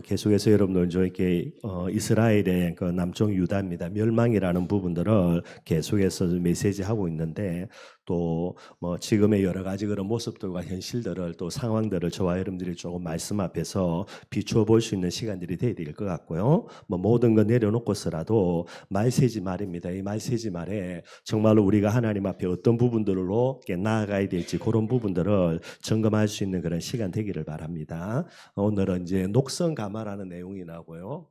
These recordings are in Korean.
계속해서 여러분들 이렇게 이스라엘의 그 남쪽 유다입니다. 멸망이라는 부분들을 계속해서 메시지하고 있는데 또 지금의 여러 가지 그런 모습들과 현실들을 또 상황들을 저와 여러분들이 조금 말씀 앞에서 비추어 볼 수 있는 시간들이 돼야 될 것 같고요. 모든 거 내려놓고서라도 말세지 말입니다. 이 말세지 말에 정말로 우리가 하나님 앞에 어떤 부분들로 나아가야 될지 그런 부분들을 점검할 수 있는 그런 시간 되기를 바랍니다. 오늘은 이제 녹성 가마라는 내용이 나오고요.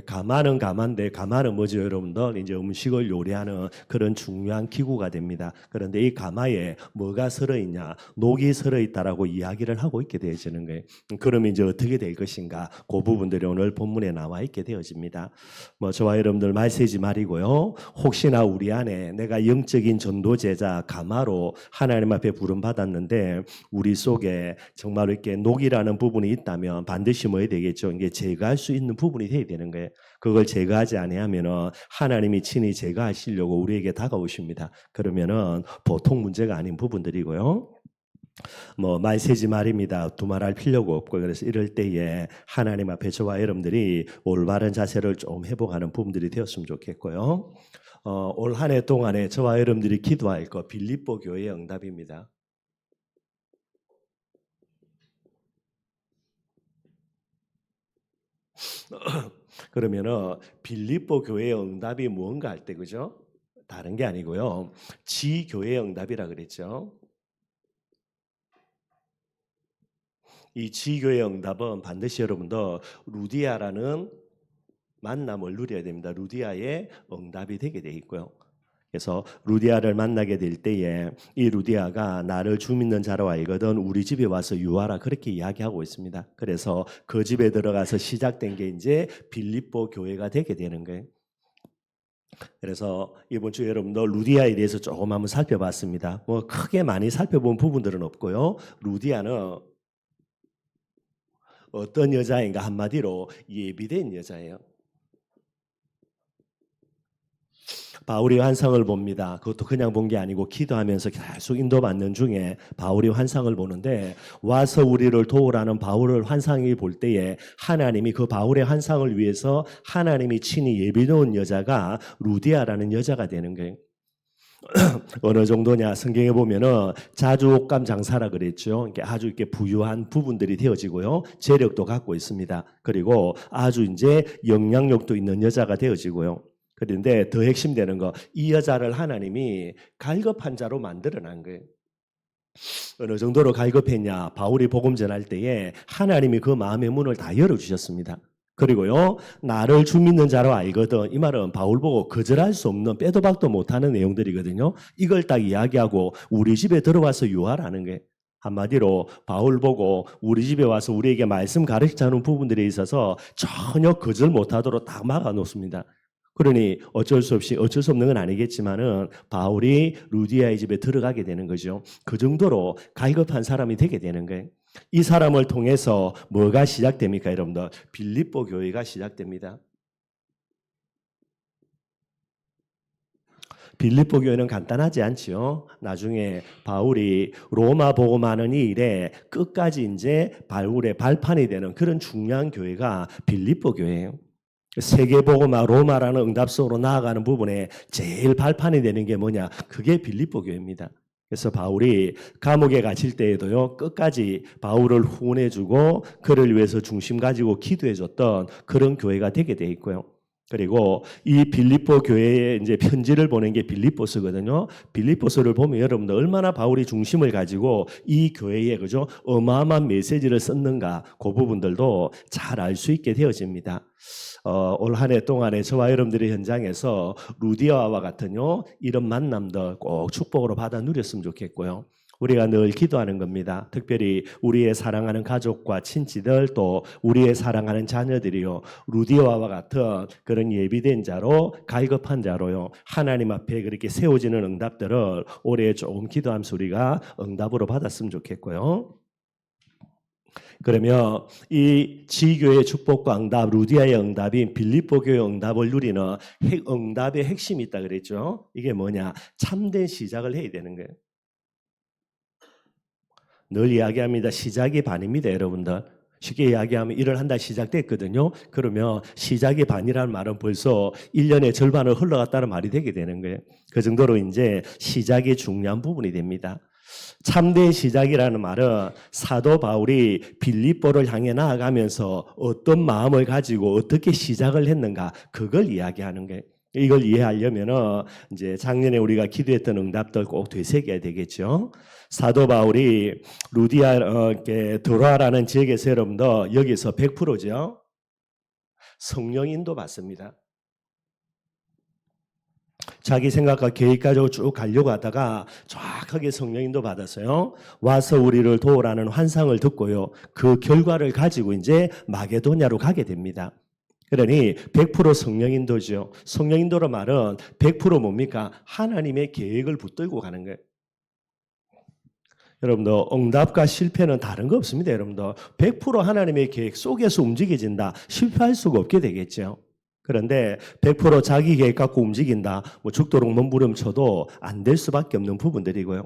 가마는 가마인데 가마는 뭐죠, 여러분들? 이제 음식을 요리하는 그런 중요한 기구가 됩니다. 그런데 이 가마에 뭐가 설어 있냐, 녹이 설어 있다라고 이야기를 하고 있게 되어지는 거예요. 그럼 이제 어떻게 될 것인가? 그 부분들이 오늘 본문에 나와 있게 되어집니다. 저와 여러분들 말세지 말이고요. 혹시나 우리 안에 내가 영적인 전도제자 가마로 하나님 앞에 부름 받았는데 우리 속에 정말 이렇게 녹이라는 부분이 있다면 반드시 뭐 해야 되겠죠? 이게 제거할 수 있는 부분이 돼야 되는 거예요. 그걸 제거하지 아니하면은 하나님이 친히 제거하시려고 우리에게 다가오십니다. 그러면은 보통 문제가 아닌 부분들이고요. 말세지 말입니다. 두말할 필요가 없고 그래서 이럴 때에 하나님 앞에 저와 여러분들이 올바른 자세를 좀 회복하는 부분들이 되었으면 좋겠고요. 올 한 해 동안에 저와 여러분들이 기도할 거 빌립보 교회의 응답입니다. 그러면은 빌립보 교회의 응답이 뭔가 할 때 그죠? 다른 게 아니고요. 지 교회의 응답이라 그랬죠. 이 지 교회의 응답은 반드시 여러분도 루디아라는 만남을 누려야 됩니다. 루디아의 응답이 되게 돼 있고요. 그래서 루디아를 만나게 될 때에 이 루디아가 나를 주 믿는 자로 알거든 우리 집에 와서 유하라 그렇게 이야기하고 있습니다. 그래서 그 집에 들어가서 시작된 게 이제 빌립보 교회가 되게 되는 거예요. 그래서 이번 주에 여러분들 루디아에 대해서 조금 한번 살펴봤습니다. 크게 많이 살펴본 부분들은 없고요. 루디아는 어떤 여자인가 한마디로 예비된 여자예요. 바울이 환상을 봅니다. 그것도 그냥 본 게 아니고 기도하면서 계속 인도받는 중에 바울이 환상을 보는데 와서 우리를 도우라는 바울을 환상이 볼 때에 하나님이 그 바울의 환상을 위해서 하나님이 친히 예비놓은 여자가 루디아라는 여자가 되는 거예요. 어느 정도냐 성경에 보면은 자주 옷감 장사라 그랬죠. 이렇게 아주 이렇게 부유한 부분들이 되어지고요. 재력도 갖고 있습니다. 그리고 아주 이제 영향력도 있는 여자가 되어지고요. 그런데 더 핵심되는 거, 이 여자를 하나님이 갈급한 자로 만들어낸 거예요. 어느 정도로 갈급했냐? 바울이 복음 전할 때에 하나님이 그 마음의 문을 다 열어주셨습니다. 그리고요, 나를 주 믿는 자로 알거든. 이 말은 바울 보고 거절할 수 없는 빼도 박도 못하는 내용들이거든요. 이걸 딱 이야기하고 우리 집에 들어와서 유하라는 게 한마디로 바울 보고 우리 집에 와서 우리에게 말씀 가르치자는 부분들에 있어서 전혀 거절 못하도록 딱 막아놓습니다. 그러니 어쩔 수 없는 건 아니겠지만은 바울이 루디아의 집에 들어가게 되는 거죠. 그 정도로 갈급한 사람이 되게 되는 거예요. 이 사람을 통해서 뭐가 시작됩니까, 여러분들? 빌립보 교회가 시작됩니다. 빌립보 교회는 간단하지 않지요. 나중에 바울이 로마 복음하는 이 일에 끝까지 이제 바울의 발판이 되는 그런 중요한 교회가 빌립보 교회예요. 세계복음화 로마라는 응답성으로 나아가는 부분에 제일 발판이 되는 게 뭐냐? 그게 빌립보 교회입니다. 그래서 바울이 감옥에 갇힐 때에도요, 끝까지 바울을 후원해주고 그를 위해서 중심 가지고 기도해줬던 그런 교회가 되게 돼 있고요. 그리고 이 빌립보 교회에 이제 편지를 보낸 게 빌립보서거든요. 빌립보서를 보면 여러분들 얼마나 바울이 중심을 가지고 이 교회에 그죠 어마어마한 메시지를 썼는가 그 부분들도 잘 알 수 있게 되어집니다. 올 한 해 동안에 저와 여러분들의 현장에서 루디아와 같은요 이런 만남들 꼭 축복으로 받아 누렸으면 좋겠고요. 우리가 늘 기도하는 겁니다. 특별히 우리의 사랑하는 가족과 친지들 또 우리의 사랑하는 자녀들이요. 루디아와 같은 그런 예비된 자로 갈급한 자로요. 하나님 앞에 그렇게 세워지는 응답들을 올해 조금 기도하면서 우리가 응답으로 받았으면 좋겠고요. 그러면 이 지교의 축복과 응답, 루디아의 응답인 빌립보 교의 응답을 누리는 응답의 핵심이 있다 그랬죠. 이게 뭐냐? 참된 시작을 해야 되는 거예요. 늘 이야기합니다. 시작이 반입니다, 여러분들. 쉽게 이야기하면 일을 한 달 시작됐거든요. 그러면 시작이 반이라는 말은 벌써 1년의 절반을 흘러갔다는 말이 되게 되는 거예요. 그 정도로 이제 시작이 중요한 부분이 됩니다. 참된 시작이라는 말은 사도 바울이 빌립보를 향해 나아가면서 어떤 마음을 가지고 어떻게 시작을 했는가, 그걸 이야기하는 거예요. 이걸 이해하려면은 이제 작년에 우리가 기도했던 응답들 꼭 되새겨야 되겠죠. 사도 바울이 드로아라는 지역에서 여러분들 여기서 100%죠. 성령 인도 받습니다. 자기 생각과 계획 가지고 쭉 가려고 하다가 정확하게 성령 인도 받았어요. 와서 우리를 도우라는 환상을 듣고요. 그 결과를 가지고 이제 마게도냐로 가게 됩니다. 그러니 100% 성령 인도죠. 성령 인도로 말은 100% 뭡니까? 하나님의 계획을 붙들고 가는 거예요. 여러분들 응답과 실패는 다른 거 없습니다. 여러분들 100% 하나님의 계획 속에서 움직여진다. 실패할 수가 없게 되겠죠. 그런데 100% 자기 계획 갖고 움직인다. 죽도록 몸부림쳐도 안 될 수밖에 없는 부분들이고요.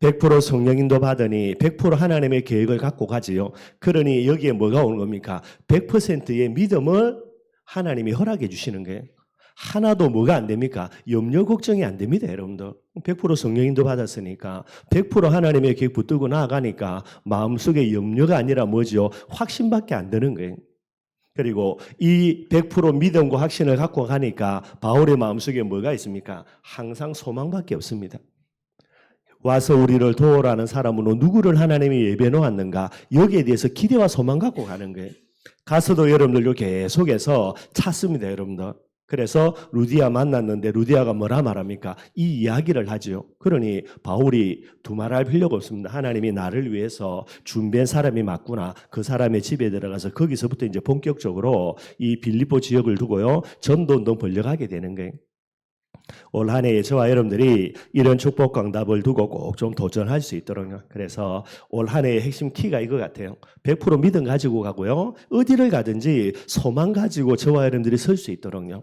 100% 성령 인도 받으니 100% 하나님의 계획을 갖고 가지요. 그러니 여기에 뭐가 오는 겁니까? 100%의 믿음을 하나님이 허락해 주시는 거예요. 하나도 뭐가 안 됩니까? 염려 걱정이 안 됩니다, 여러분들. 100% 성령 인도 받았으니까 100% 하나님의 계획 붙들고 나아가니까 마음속에 염려가 아니라 뭐죠? 확신밖에 안 드는 거예요. 그리고 이 100% 믿음과 확신을 갖고 가니까 바울의 마음속에 뭐가 있습니까? 항상 소망밖에 없습니다. 와서 우리를 도우라는 사람으로 누구를 하나님이 예배해 놓았는가? 여기에 대해서 기대와 소망 갖고 가는 거예요. 가서도 여러분들 계속해서 찾습니다, 여러분들. 그래서 루디아 만났는데 루디아가 뭐라 말합니까? 이 이야기를 하죠. 그러니 바울이 두말할 필요가 없습니다. 하나님이 나를 위해서 준비한 사람이 맞구나. 그 사람의 집에 들어가서 거기서부터 이제 본격적으로 이 빌립보 지역을 두고요. 전도운동 벌려가게 되는 거예요. 올 한 해에 저와 여러분들이 이런 축복 강답을 두고 꼭 좀 도전할 수 있도록요. 그래서 올 한 해의 핵심 키가 이거 같아요. 100% 믿음 가지고 가고요. 어디를 가든지 소망 가지고 저와 여러분들이 설 수 있도록요.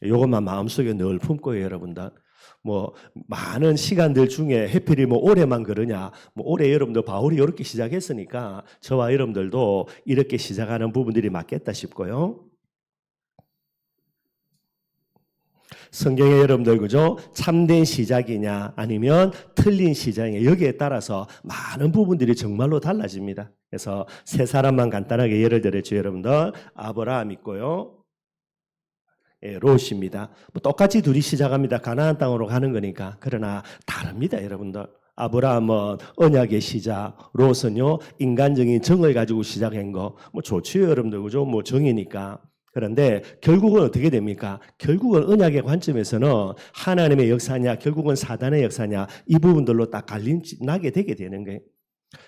이것만 마음속에 늘 품고요, 여러분들. 많은 시간들 중에 해필이 올해만 그러냐. 올해 여러분들 바울이 이렇게 시작했으니까 저와 여러분들도 이렇게 시작하는 부분들이 맞겠다 싶고요. 성경에 여러분들 그죠? 참된 시작이냐 아니면 틀린 시작이냐 여기에 따라서 많은 부분들이 정말로 달라집니다. 그래서 세 사람만 간단하게 예를 들었죠, 여러분들. 아브라함 있고요. 롯입니다. 똑같이 둘이 시작합니다. 가나안 땅으로 가는 거니까. 그러나 다릅니다, 여러분들. 아브라함은 언약의 시작, 롯은요 인간적인 정을 가지고 시작한 거. 좋지요, 여러분들 그죠? 정이니까. 그런데 결국은 어떻게 됩니까? 결국은 언약의 관점에서는 하나님의 역사냐, 결국은 사단의 역사냐, 이 부분들로 딱 갈림나게 되게 되는 거예요.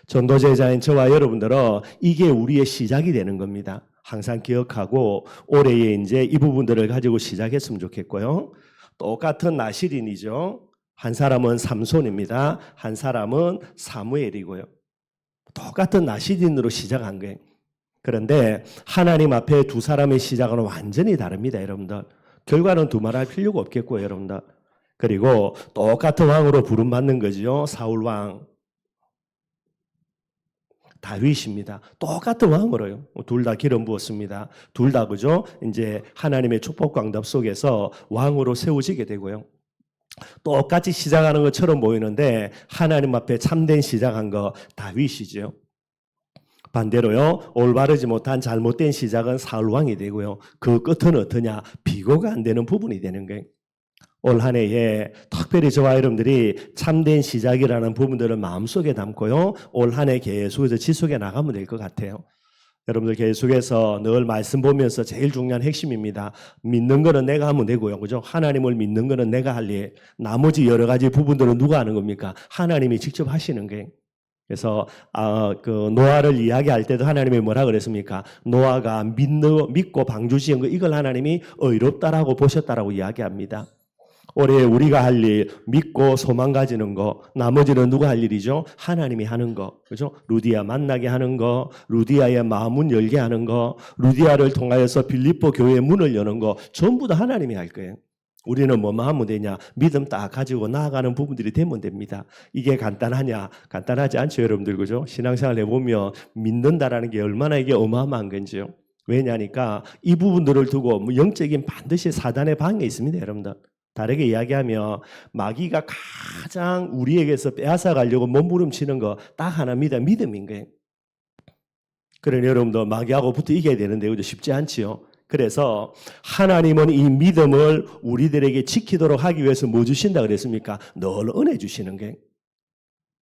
전도제자인 저와 여러분들은 이게 우리의 시작이 되는 겁니다. 항상 기억하고 올해에 이제 이 부분들을 가지고 시작했으면 좋겠고요. 똑같은 나실인이죠. 한 사람은 삼손입니다. 한 사람은 사무엘이고요. 똑같은 나실인으로 시작한 거예요. 그런데 하나님 앞에 두 사람의 시작은 완전히 다릅니다, 여러분들. 결과는 두말할 필요가 없겠고요, 여러분들. 그리고 똑같은 왕으로 부름받는 거죠. 사울 왕. 다윗입니다. 똑같은 왕으로요. 둘 다 기름 부었습니다. 둘 다 그죠? 이제 하나님의 축복 광답 속에서 왕으로 세워지게 되고요. 똑같이 시작하는 것처럼 보이는데 하나님 앞에 참된 시작한 거 다윗이죠. 반대로요, 올바르지 못한 잘못된 시작은 사울 왕이 되고요. 그 끝은 어떠냐? 비교가 안 되는 부분이 되는 거예요. 올 한 해에 특별히 저와 여러분들이 참된 시작이라는 부분들을 마음속에 담고요. 올 한 해 계속해서 지속해 나가면 될 것 같아요. 여러분들 계속해서 늘 말씀 보면서 제일 중요한 핵심입니다. 믿는 거는 내가 하면 되고요. 그죠? 하나님을 믿는 거는 내가 할 일. 나머지 여러 가지 부분들은 누가 하는 겁니까? 하나님이 직접 하시는 거예요. 그래서 노아를 이야기할 때도 하나님이 뭐라 그랬습니까? 노아가 믿고 방주 지은 거 이걸 하나님이 의롭다라고 보셨다라고 이야기합니다. 올해 우리가 할 일, 믿고 소망 가지는 거, 나머지는 누가 할 일이죠? 하나님이 하는 거, 그죠? 루디아 만나게 하는 거, 루디아의 마음문 열게 하는 거, 루디아를 통하여서 빌립보 교회의 문을 여는 거, 전부 다 하나님이 할 거예요. 우리는 뭐만 하면 되냐? 믿음 딱 가지고 나아가는 부분들이 되면 됩니다. 이게 간단하냐? 간단하지 않죠, 여러분들. 그죠? 신앙생활 해보면 믿는다라는 게 얼마나 이게 어마어마한 건지요. 왜냐니까 이 부분들을 두고 뭐 영적인 반드시 사단의 방해 있습니다, 여러분들. 다르게 이야기하면 마귀가 가장 우리에게서 빼앗아 가려고 몸부림치는 거 딱 하나입니다. 믿음인 거예요. 그러니 여러분도 마귀하고 붙어 이겨야 되는데 그죠? 쉽지 않지요. 그래서 하나님은 이 믿음을 우리들에게 지키도록 하기 위해서 뭐 주신다 그랬습니까? 늘 은혜 주시는 게.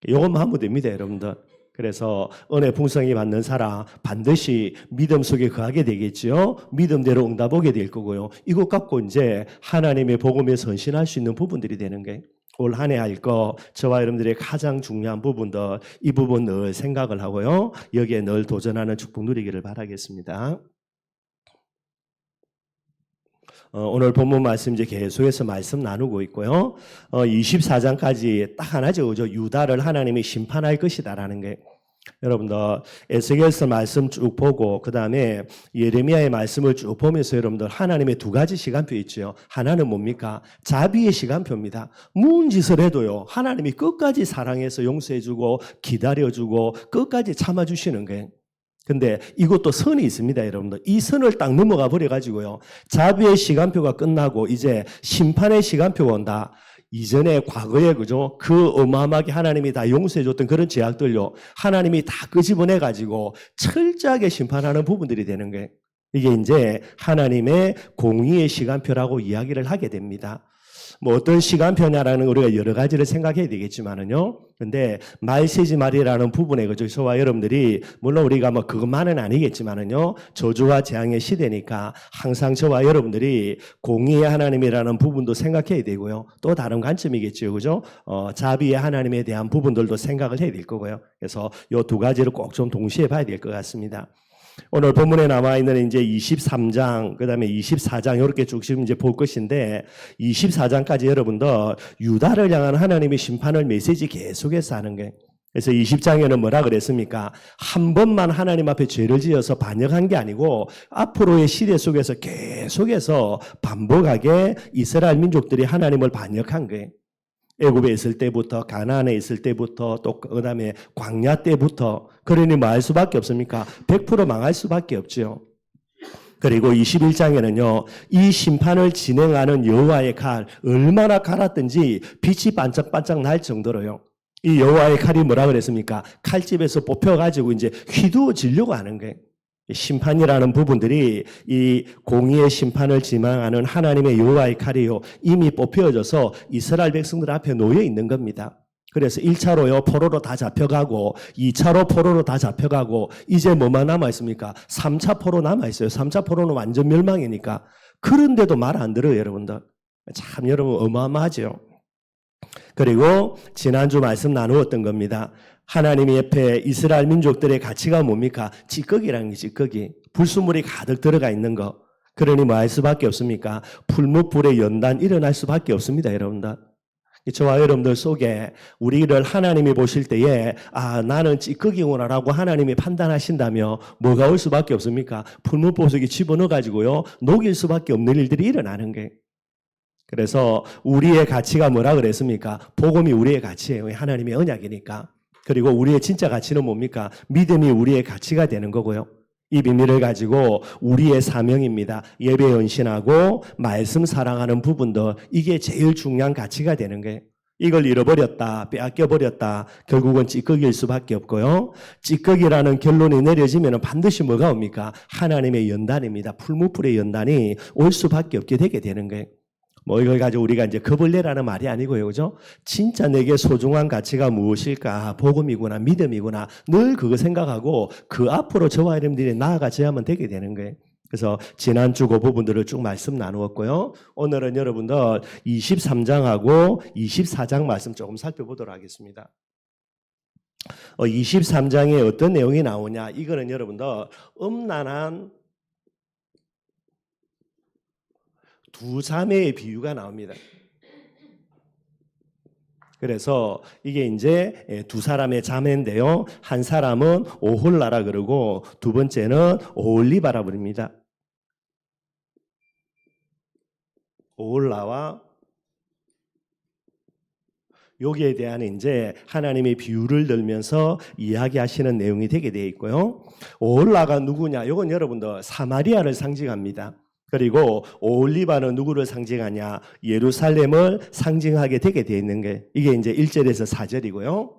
이것만 하면 됩니다, 여러분들. 그래서 은혜 풍성히 받는 사람 반드시 믿음 속에 거하게 되겠지요. 믿음대로 응답하게 될 거고요. 이것 갖고 이제 하나님의 복음에 선신할 수 있는 부분들이 되는 게 올 한 해 할 거 저와 여러분들의 가장 중요한 부분들 이 부분 늘 생각을 하고요. 여기에 늘 도전하는 축복 누리기를 바라겠습니다. 오늘 본문 말씀 이제 계속해서 말씀 나누고 있고요. 24장까지 딱 하나죠. 그죠? 유다를 하나님이 심판할 것이다라는 게. 여러분들 에스겔서 말씀 쭉 보고 그다음에 예레미야의 말씀을 쭉 보면서 여러분들 하나님의 두 가지 시간표 있죠. 하나는 뭡니까? 자비의 시간표입니다. 무슨 짓을 해도요. 하나님이 끝까지 사랑해서 용서해주고 기다려주고 끝까지 참아주시는 거예요. 근데 이것도 선이 있습니다, 여러분들. 이 선을 딱 넘어가 버려가지고요. 자비의 시간표가 끝나고 이제 심판의 시간표가 온다. 이전에 과거에 그죠? 그 어마어마하게 하나님이 다 용서해줬던 그런 죄악들요. 하나님이 다 끄집어내가지고 철저하게 심판하는 부분들이 되는 거예요. 이게 이제 하나님의 공의의 시간표라고 이야기를 하게 됩니다. 뭐 어떤 시간표냐라는 우리가 여러 가지를 생각해야 되겠지만은요. 근데 말세지 말이라는 부분에 그죠? 저와 여러분들이 물론 우리가 뭐 그것만은 아니겠지만은요. 저주와 재앙의 시대니까 항상 저와 여러분들이 공의의 하나님이라는 부분도 생각해야 되고요. 또 다른 관점이겠죠. 그죠? 자비의 하나님에 대한 부분들도 생각을 해야 될 거고요. 그래서 이 두 가지를 꼭 좀 동시에 봐야 될 것 같습니다. 오늘 본문에 나와 있는 이제 23장, 그 다음에 24장 이렇게 쭉 지금 이제 볼 것인데 24장까지 여러분들 유다를 향한 하나님의 심판을 메시지 계속해서 하는 거예요. 그래서 20장에는 뭐라 그랬습니까? 한 번만 하나님 앞에 죄를 지어서 반역한 게 아니고 앞으로의 시대 속에서 계속해서 반복하게 이스라엘 민족들이 하나님을 반역한 거예요. 애굽에 있을 때부터 가나안에 있을 때부터 또 그다음에 광야 때부터 그러니 뭐 할 수밖에 없습니까? 100% 망할 수밖에 없죠. 그리고 21장에는요. 이 심판을 진행하는 여호와의 칼 얼마나 갈았든지 빛이 반짝반짝 날 정도로요. 이 여호와의 칼이 뭐라 그랬습니까? 칼집에서 뽑혀가지고 이제 휘두어지려고 하는 거예요. 심판이라는 부분들이 이 공의의 심판을 지망하는 하나님의 여호와의 칼이요 이미 뽑혀져서 이스라엘 백성들 앞에 놓여 있는 겁니다. 그래서 1차로요 포로로 다 잡혀가고 2차로 포로로 다 잡혀가고 이제 뭐만 남아있습니까? 3차 포로 남아있어요. 3차 포로는 완전 멸망이니까. 그런데도 말 안 들어요, 여러분들. 참 여러분 어마어마하죠. 그리고 지난주 말씀 나누었던 겁니다. 하나님이 옆에 이스라엘 민족들의 가치가 뭡니까? 찌꺼기라는 게 찌꺼기. 불순물이 가득 들어가 있는 거. 그러니 뭐 할 수밖에 없습니까? 풀무불의 연단 일어날 수밖에 없습니다, 여러분들. 저와 여러분들 속에 우리를 하나님이 보실 때에 나는 찌꺼기구나라고 하나님이 판단하신다며 뭐가 올 수밖에 없습니까? 풀무보석이 집어넣어가지고요 녹일 수밖에 없는 일들이 일어나는 거예요. 그래서 우리의 가치가 뭐라 그랬습니까? 복음이 우리의 가치예요. 하나님의 언약이니까. 그리고 우리의 진짜 가치는 뭡니까? 믿음이 우리의 가치가 되는 거고요. 이 비밀을 가지고 우리의 사명입니다. 예배 헌신하고 말씀 사랑하는 부분도 이게 제일 중요한 가치가 되는 거예요. 이걸 잃어버렸다, 빼앗겨버렸다, 결국은 찌꺼기일 수밖에 없고요. 찌꺼기라는 결론이 내려지면 반드시 뭐가 옵니까? 하나님의 연단입니다. 풀무불의 연단이 올 수밖에 없게 되게 되는 거예요. 뭐 이걸 가지고 우리가 이제 겁을 내라는 말이 아니고요. 그죠? 진짜 내게 소중한 가치가 무엇일까? 복음이구나, 믿음이구나. 늘 그거 생각하고 그 앞으로 저와 여러분들이 나아가져야만 되게 되는 거예요. 그래서 지난주 그 부분들을 쭉 말씀 나누었고요. 오늘은 여러분들 23장하고 24장 말씀 조금 살펴보도록 하겠습니다. 23장에 어떤 내용이 나오냐? 이거는 여러분들 음란한 두 자매의 비유가 나옵니다. 그래서 이게 이제 두 사람의 자매인데요. 한 사람은 오홀라라 그러고 두 번째는 오홀리바라 부릅니다. 오홀라와 여기에 대한 이제 하나님의 비유를 들면서 이야기하시는 내용이 되게 되어 있고요. 오홀라가 누구냐? 이건 여러분들 사마리아를 상징합니다. 그리고 오올리바는 누구를 상징하냐? 예루살렘을 상징하게 되게 되어 있는 게 이게 이제 1절에서 4절이고요.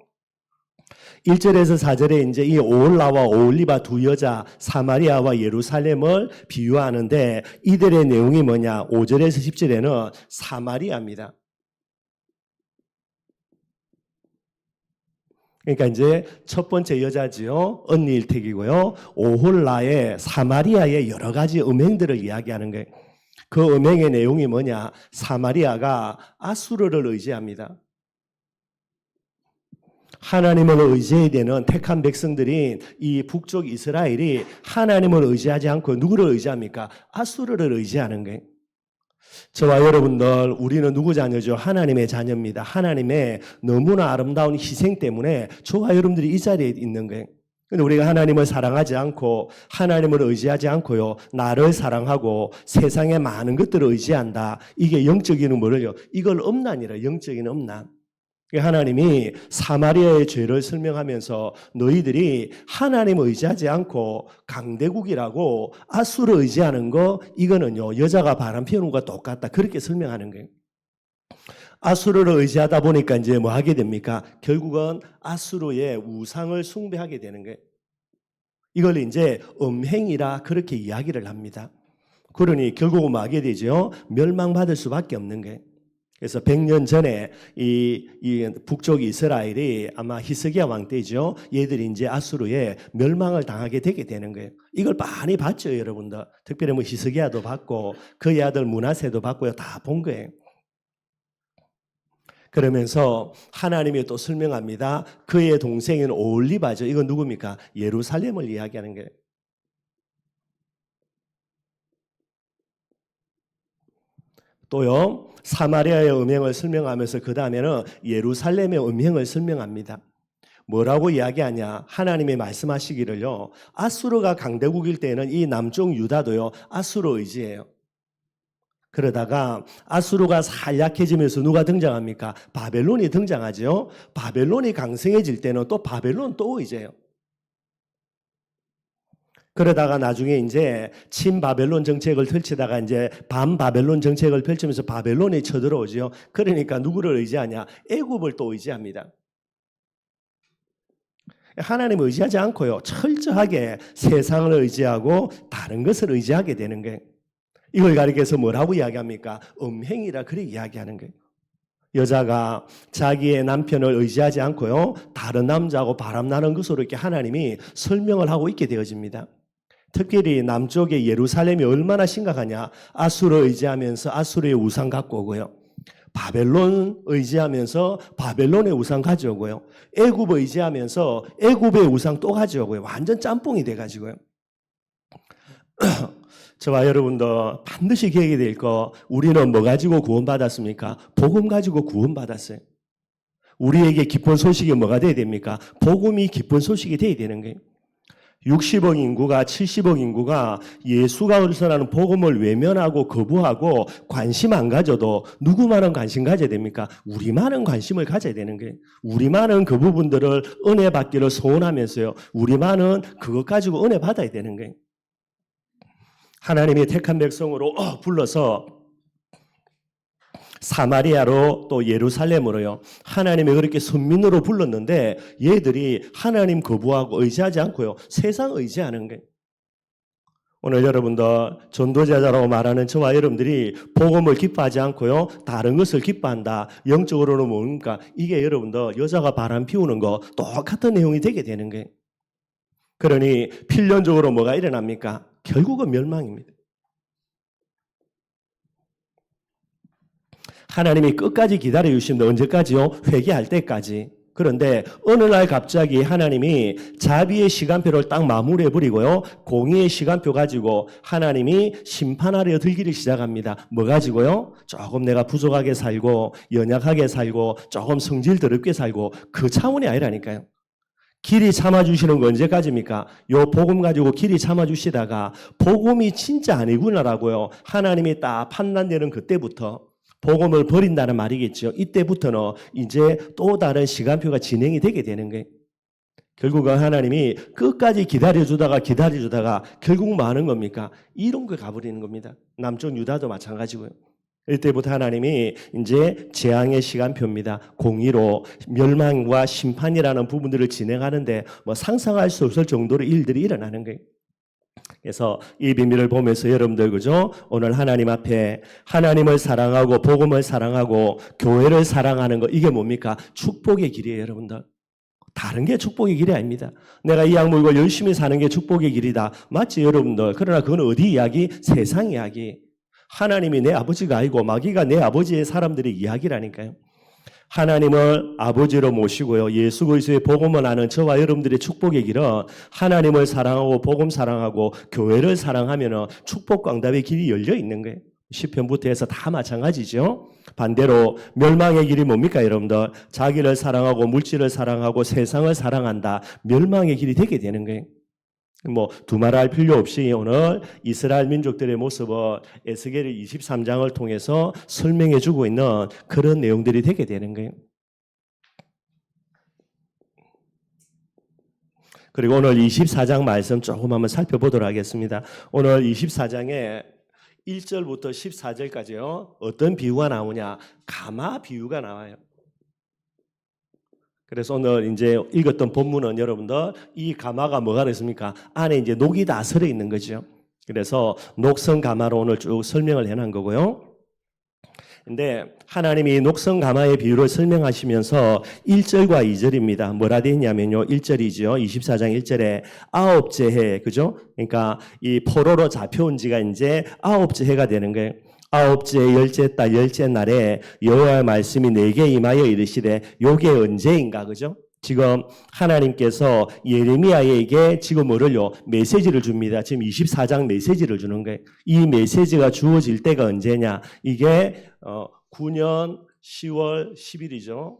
1절에서 4절에 이제 이 오홀라와 오올리바 두 여자 사마리아와 예루살렘을 비유하는데 이들의 내용이 뭐냐? 5절에서 10절에는 사마리아입니다. 그러니까 이제 첫 번째 여자지요. 언니 일택이고요. 오홀라의 사마리아의 여러 가지 음행들을 이야기하는 거예요. 그 음행의 내용이 뭐냐? 사마리아가 아수르를 의지합니다. 하나님을 의지해야 되는 택한 백성들인 이 북쪽 이스라엘이 하나님을 의지하지 않고 누구를 의지합니까? 아수르를 의지하는 거예요. 저와 여러분들 우리는 누구 자녀죠? 하나님의 자녀입니다. 하나님의 너무나 아름다운 희생 때문에 저와 여러분들이 이 자리에 있는 거예요. 근데 우리가 하나님을 사랑하지 않고 하나님을 의지하지 않고요. 나를 사랑하고 세상의 많은 것들을 의지한다. 이게 영적인 뭐를요? 이걸 엄난이라 영적인 엄난. 하나님이 사마리아의 죄를 설명하면서 너희들이 하나님을 의지하지 않고 강대국이라고 아수를 의지하는 거 이거는요 여자가 바람 피우는 것과 똑같다 그렇게 설명하는 거예요. 아수르를 의지하다 보니까 이제 뭐 하게 됩니까? 결국은 아수르의 우상을 숭배하게 되는 거예요. 이걸 이제 음행이라 그렇게 이야기를 합니다. 그러니 결국은 뭐 하게 되죠? 멸망받을 수밖에 없는 거예요. 그래서 100년 전에 이 북쪽 이스라엘이 아마 히스기야 왕 때죠. 얘들이 이제 아수르에 멸망을 당하게 되게 되는 거예요. 이걸 많이 봤죠, 여러분들. 특별히 뭐 히스기야도 봤고 그의 아들 므낫세도 봤고요. 다 본 거예요. 그러면서 하나님이 또 설명합니다. 그의 동생인 오홀리바죠. 이건 누굽니까? 예루살렘을 이야기하는 거예요. 또요. 사마리아의 음행을 설명하면서 그 다음에는 예루살렘의 음행을 설명합니다. 뭐라고 이야기하냐? 하나님이 말씀하시기를요. 아수르가 강대국일 때는 이 남쪽 유다도요. 아수르 의지예요. 그러다가 아수르가 살약해지면서 누가 등장합니까? 바벨론이 등장하죠. 바벨론이 강성해질 때는 또 바벨론 또 의지해요. 그러다가 나중에 이제 친바벨론 정책을 펼치다가 이제 반바벨론 정책을 펼치면서 바벨론이 쳐들어오죠. 그러니까 누구를 의지하냐? 애굽을 또 의지합니다. 하나님을 의지하지 않고요. 철저하게 세상을 의지하고 다른 것을 의지하게 되는 거예요. 이걸 가리켜서 뭐라고 이야기합니까? 음행이라 그렇게 이야기하는 거예요. 여자가 자기의 남편을 의지하지 않고요. 다른 남자하고 바람나는 것으로 이렇게 하나님이 설명을 하고 있게 되어집니다. 특별히 남쪽의 예루살렘이 얼마나 심각하냐. 아수르 의지하면서 아수르의 우상 갖고 오고요. 바벨론 의지하면서 바벨론의 우상 가져오고요. 애굽 의지하면서 애굽의 우상 또 가져오고요. 완전 짬뽕이 돼가지고요. 저와 여러분들 반드시 기억이 될 거 우리는 뭐 가지고 구원받았습니까? 복음 가지고 구원받았어요. 우리에게 기쁜 소식이 뭐가 돼야 됩니까? 복음이 기쁜 소식이 돼야 되는 거예요. 60억 인구가 70억 인구가 예수가 그리스도라는 복음을 외면하고 거부하고 관심 안 가져도 누구만은 관심 가져야 됩니까? 우리만은 관심을 가져야 되는 거예요. 우리만은 그 부분들을 은혜 받기를 소원하면서요. 우리만은 그것 가지고 은혜 받아야 되는 거예요. 하나님이 택한 백성으로 불러서 사마리아로 또 예루살렘으로요. 하나님이 그렇게 선민으로 불렀는데 얘들이 하나님 거부하고 의지하지 않고요. 세상 의지하는 거예요. 오늘 여러분들 전도자라고 말하는 저와 여러분들이 복음을 기뻐하지 않고요. 다른 것을 기뻐한다. 영적으로는 뭡니까? 이게 여러분들 여자가 바람 피우는 거 똑같은 내용이 되게 되는 거예요. 그러니 필연적으로 뭐가 일어납니까? 결국은 멸망입니다. 하나님이 끝까지 기다려주십니다. 언제까지요? 회개할 때까지. 그런데 어느 날 갑자기 하나님이 자비의 시간표를 딱 마무리해버리고요. 공의의 시간표 가지고 하나님이 심판하려 들기를 시작합니다. 뭐 가지고요? 조금 내가 부족하게 살고 연약하게 살고 조금 성질 더럽게 살고 그 차원이 아니라니까요. 길이 참아주시는 거 언제까지입니까? 요 복음 가지고 길이 참아주시다가 복음이 진짜 아니구나라고요. 하나님이 딱 판단되는 그때부터 복음을 버린다는 말이겠죠. 이때부터는 이제 또 다른 시간표가 진행이 되게 되는 거예요. 결국은 하나님이 끝까지 기다려주다가 결국 뭐 하는 겁니까? 이런 거 가버리는 겁니다. 남쪽 유다도 마찬가지고요. 이때부터 하나님이 이제 재앙의 시간표입니다. 공의로 멸망과 심판이라는 부분들을 진행하는데 뭐 상상할 수 없을 정도로 일들이 일어나는 거예요. 그래서 이 비밀을 보면서 여러분들 그죠? 오늘 하나님 앞에 하나님을 사랑하고 복음을 사랑하고 교회를 사랑하는 거 이게 뭡니까? 축복의 길이에요, 여러분들. 다른 게 축복의 길이 아닙니다. 내가 이 약물고 열심히 사는 게 축복의 길이다. 맞지, 여러분들? 그러나 그건 어디 이야기? 세상 이야기. 하나님이 내 아버지가 아니고 마귀가 내 아버지의 사람들의 이야기라니까요. 하나님을 아버지로 모시고요. 예수 그리스도의 복음을 아는 저와 여러분들의 축복의 길은 하나님을 사랑하고 복음 사랑하고 교회를 사랑하면 축복 광답의 길이 열려 있는 거예요. 시편부터 해서 다 마찬가지죠. 반대로 멸망의 길이 뭡니까, 여러분들? 자기를 사랑하고 물질을 사랑하고 세상을 사랑한다. 멸망의 길이 되게 되는 거예요. 뭐 두말할 필요 없이 오늘 이스라엘 민족들의 모습을 에스겔 23장을 통해서 설명해 주고 있는 그런 내용들이 되게 되는 거예요. 그리고 오늘 24장 말씀 조금 한번 살펴보도록 하겠습니다. 오늘 24장에 1절부터 14절까지요. 어떤 비유가 나오냐? 가마 비유가 나와요. 그래서 오늘 이제 읽었던 본문은 여러분들 이 가마가 뭐가 됐습니까? 안에 이제 녹이 다 설어 있는 거죠. 그래서 녹성 가마로 오늘 쭉 설명을 해놓은 거고요. 근데 하나님이 녹성 가마의 비유를 설명하시면서 1절과 2절입니다. 뭐라 되어 있냐면요. 1절이죠. 24장 1절에 아홉째 해, 그죠? 그러니까 이 포로로 잡혀온 지가 이제 아홉째 해가 되는 거예요. 아홉째 열째 달 열째 날에 여호와의 말씀이 내게 임하여 이르시되 요게 언제인가, 그죠? 지금 하나님께서 예레미야에게 지금 뭐를요? 메시지를 줍니다. 지금 24장 메시지를 주는 거예요. 이 메시지가 주어질 때가 언제냐? 이게 9년 10월 10일이죠.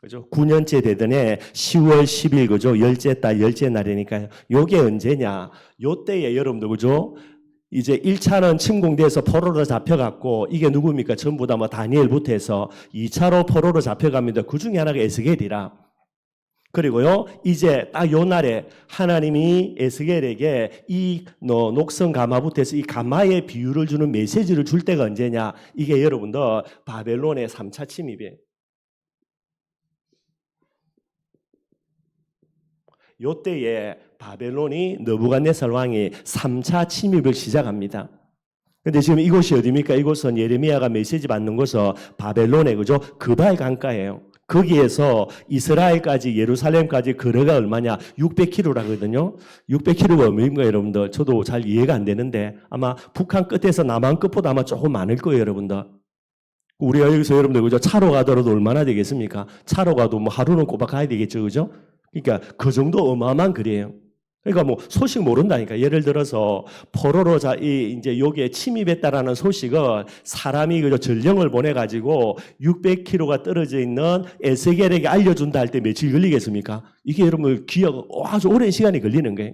그죠? 9년째 되던 해 10월 10일, 그죠? 열째 달 열째 날이니까요. 요게 언제냐? 요 때에 여러분들, 그죠? 이제 1차는 침공돼서 포로로 잡혀갔고, 이게 누굽니까? 전부 다 뭐 다니엘부터 해서 2차로 포로로 잡혀갑니다. 그 중에 하나가 에스겔이라. 그리고요, 이제 딱 요 날에 하나님이 에스겔에게 이 녹성 가마부터 해서 이 가마의 비유를 주는 메시지를 줄 때가 언제냐? 이게 여러분들 바벨론의 3차 침입이에요. 요 때에 바벨론이 느부갓네살 왕이 3차 침입을 시작합니다. 근데 지금 이곳이 어디입니까? 이곳은 예레미야가 메시지 받는 곳은 바벨론의, 그죠? 그발 강가예요. 거기에서 이스라엘까지 예루살렘까지 거리가 얼마냐? 600km라거든요. 600km가 얼마인가, 여러분들? 저도 잘 이해가 안 되는데 아마 북한 끝에서 남한 끝보다 아마 조금 많을 거예요, 여러분들. 우리가 여기서 여러분들, 그죠? 차로 가더라도 얼마나 되겠습니까? 차로 가도 뭐 하루는 꼬박 가야 되겠죠, 그죠? 그러니까 그 정도 어마어마한 거리예요. 그러니까 뭐 소식 모른다니까. 예를 들어서 포로로 이제 여기에 침입했다라는 소식을 사람이 그저 전령을 보내가지고 600km가 떨어져 있는 에스겔에게 알려준다 할 때 며칠 걸리겠습니까? 이게 여러분 기억 아주 오랜 시간이 걸리는 거예요.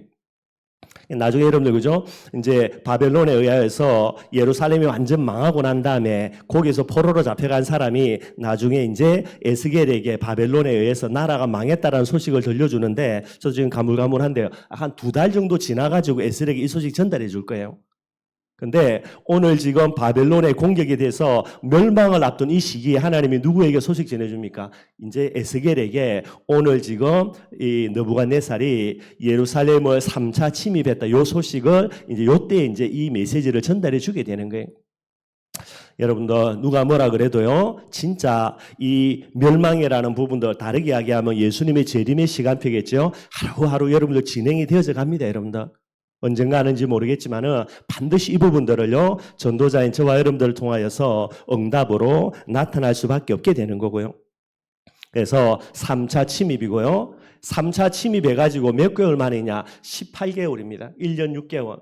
나중에 여러분들, 그죠? 이제 바벨론에 의하여서 예루살렘이 완전 망하고 난 다음에 거기서 포로로 잡혀간 사람이 나중에 이제 에스겔에게 바벨론에 의해서 나라가 망했다라는 소식을 들려주는데, 저 지금 가물가물한데요. 한 2달 정도 지나가지고 에스겔에게 이 소식 전달해 줄 거예요. 근데 오늘 지금 바벨론의 공격에 대해서 멸망을 앞둔 이 시기에 하나님이 누구에게 소식 전해줍니까? 이제 에스겔에게 오늘 지금 이 느부갓네살이 예루살렘을 3차 침입했다. 요 소식을 이제 요때 이제 이 메시지를 전달해 주게 되는 거예요. 여러분들, 누가 뭐라 그래도요, 진짜 이 멸망이라는 부분들 다르게 이야기하면 예수님의 재림의 시간표겠죠. 하루하루 여러분들 진행이 되어져 갑니다, 여러분들. 언젠가 하는지 모르겠지만은 반드시 이 부분들을요, 전도자인 저와 여러분들을 통하여서 응답으로 나타날 수밖에 없게 되는 거고요. 그래서 3차 침입이고요. 3차 침입해가지고 몇 개월 만이냐? 18개월입니다. 1년 6개월.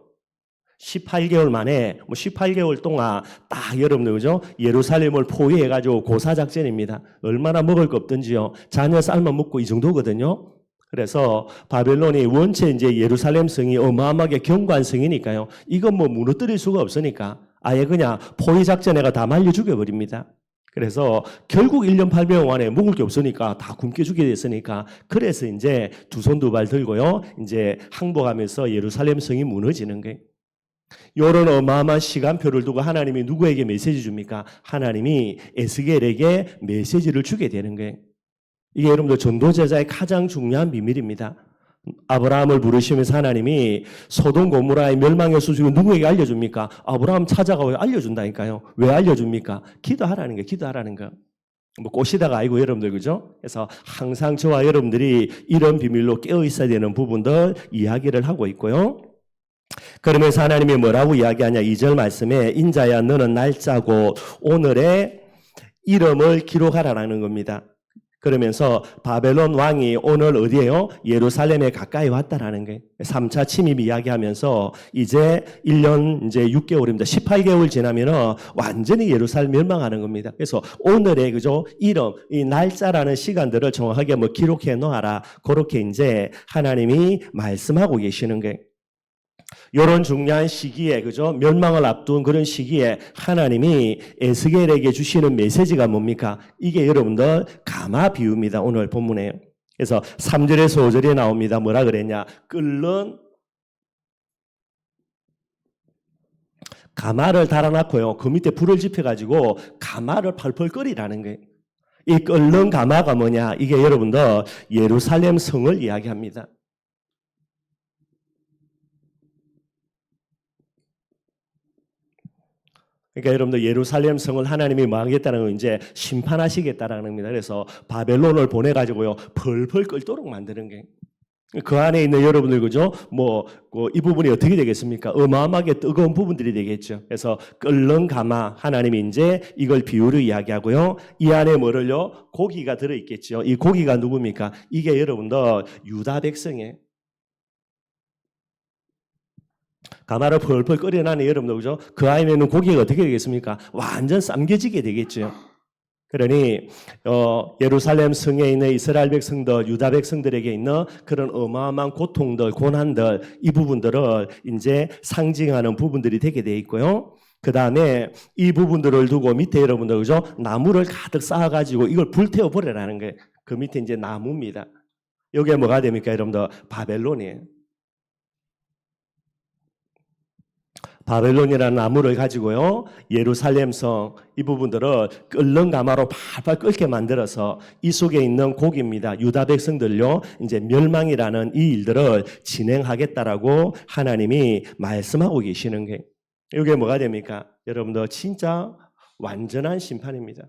18개월 만에, 18개월 동안 딱 여러분들, 그죠? 예루살렘을 포위해가지고 고사작전입니다. 얼마나 먹을 거 없든지요. 자녀 삶아 먹고 이 정도거든요. 그래서 바벨론이 원체 이제 예루살렘 성이 어마어마하게 견고한 성이니까요. 이건 뭐 무너뜨릴 수가 없으니까 아예 그냥 포위 작전에가 다 말려 죽여버립니다. 그래서 결국 1년 8개월 안에 먹을 게 없으니까 다 굶겨 죽게 됐으니까 그래서 이제 두 손 두 발 들고요. 이제 항복하면서 예루살렘 성이 무너지는 거예요. 이런 어마어마한 시간표를 두고 하나님이 누구에게 메시지 줍니까? 하나님이 에스겔에게 메시지를 주게 되는 거예요. 이게 여러분들 전도제자의 가장 중요한 비밀입니다. 아브라함을 부르시면서 하나님이 소돔 고모라의 멸망의 소식을 누구에게 알려줍니까? 아브라함 찾아가고 알려준다니까요. 왜 알려줍니까? 기도하라는 거예요. 기도하라는 거. 뭐 꼬시다가 아니고 여러분들 그죠? 그래서 항상 저와 여러분들이 이런 비밀로 깨어 있어야 되는 부분들 이야기를 하고 있고요. 그러면서 하나님이 뭐라고 이야기하냐? 2절 말씀에 인자야 너는 날짜고 오늘의 이름을 기록하라라는 겁니다. 그러면서 바벨론 왕이 오늘 어디에요? 예루살렘에 가까이 왔다라는 거예요. 3차 침입 이야기하면서 이제 1년 이제 6개월입니다. 18개월 지나면은 완전히 예루살렘 멸망하는 겁니다. 그래서 오늘의 그죠? 이름, 이 날짜라는 시간들을 정확하게 뭐 기록해 놓아라. 그렇게 이제 하나님이 말씀하고 계시는 거예요. 이런 중요한 시기에 그죠? 멸망을 앞둔 그런 시기에 하나님이 에스겔에게 주시는 메시지가 뭡니까? 이게 여러분들 가마 비유입니다. 오늘 본문에. 그래서 3절에서 5절에 나옵니다. 뭐라 그랬냐? 끓는 가마를 달아놨고요. 그 밑에 불을 지펴가지고 가마를 펄펄 끓이라는 거예요. 이 끓는 가마가 뭐냐? 이게 여러분들 예루살렘 성을 이야기합니다. 그러니까 여러분들 예루살렘 성을 하나님이 뭐 하겠다는 건 이제 심판하시겠다라는 겁니다. 그래서 바벨론을 보내가지고요. 펄펄 끓도록 만드는 게. 그 안에 있는 여러분들 그죠? 뭐 이 부분이 어떻게 되겠습니까? 어마어마하게 뜨거운 부분들이 되겠죠. 그래서 끓는 가마 하나님이 이제 이걸 비유로 이야기하고요. 이 안에 뭐를요? 고기가 들어 있겠죠. 이 고기가 누굽니까? 이게 여러분들 유다 백성이에요. 가마를 펄펄 끓여나는 여러분들 그죠? 그 안에는 고기가 어떻게 되겠습니까? 완전 삶겨지게 되겠죠. 그러니 예루살렘 성에 있는 이스라엘 백성들, 유다 백성들에게 있는 그런 어마어마한 고통들, 고난들 이 부분들을 이제 상징하는 부분들이 되게 돼 있고요. 그 다음에 이 부분들을 두고 밑에 여러분들 그죠? 나무를 가득 쌓아가지고 이걸 불태워 버리라는 거예요. 그 밑에 이제 나무입니다. 여기에 뭐가 됩니까, 여러분들? 바벨론이에요. 바벨론이라는 나무를 가지고요. 예루살렘 성 이 부분들을 끓는 가마로 팔팔 끓게 만들어서 이 속에 있는 고기입니다. 유다 백성들요. 이제 멸망이라는 이 일들을 진행하겠다라고 하나님이 말씀하고 계시는 게 이게 뭐가 됩니까? 여러분들 진짜 완전한 심판입니다.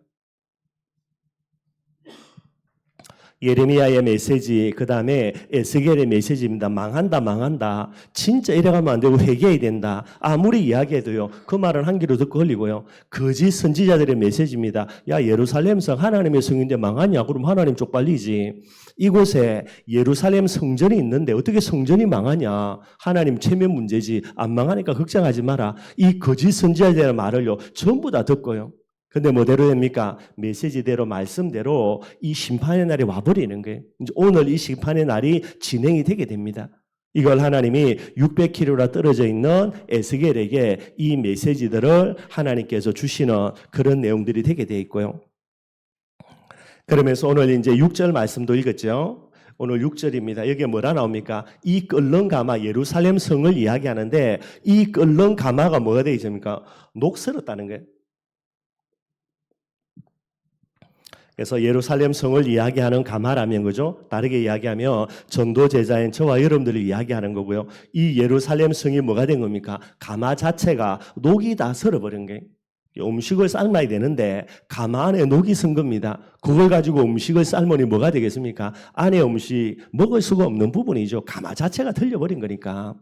예레미야의 메시지, 그 다음에 에스겔의 메시지입니다. 망한다, 망한다. 진짜 이래가면 안 되고 회개해야 된다. 아무리 이야기해도요. 그 말은 한 귀로 듣고 흘리고요. 거짓 선지자들의 메시지입니다. 야, 예루살렘 성 하나님의 성인데 망하냐? 그럼 하나님 쪽팔리지. 이곳에 예루살렘 성전이 있는데 어떻게 성전이 망하냐? 하나님 체면 문제지. 안 망하니까 걱정하지 마라. 이 거짓 선지자들의 말을요. 전부 다 듣고요. 근데 뭐대로 됩니까? 메시지대로 말씀대로 이 심판의 날이 와버리는 거예요. 이제 오늘 이 심판의 날이 진행이 되게 됩니다. 이걸 하나님이 600km나 떨어져 있는 에스겔에게 이 메시지들을 하나님께서 주시는 그런 내용들이 되게 돼 있고요. 그러면서 오늘 이제 6절 말씀도 읽었죠. 오늘 6절입니다. 여기에 뭐라 나옵니까? 이 끓는 가마, 예루살렘 성을 이야기하는데 이 끓는 가마가 뭐가 되어 있습니까? 녹슬었다는 거예요. 그래서 예루살렘 성을 이야기하는 가마라면 그죠? 다르게 이야기하면 전도 제자인 저와 여러분들을 이야기하는 거고요. 이 예루살렘 성이 뭐가 된 겁니까? 가마 자체가 녹이 다 설어버린 게 음식을 삶아야 되는데 가마 안에 녹이 쓴 겁니다. 그걸 가지고 음식을 삶으니 뭐가 되겠습니까? 안에 음식 먹을 수가 없는 부분이죠. 가마 자체가 틀려버린 거니까.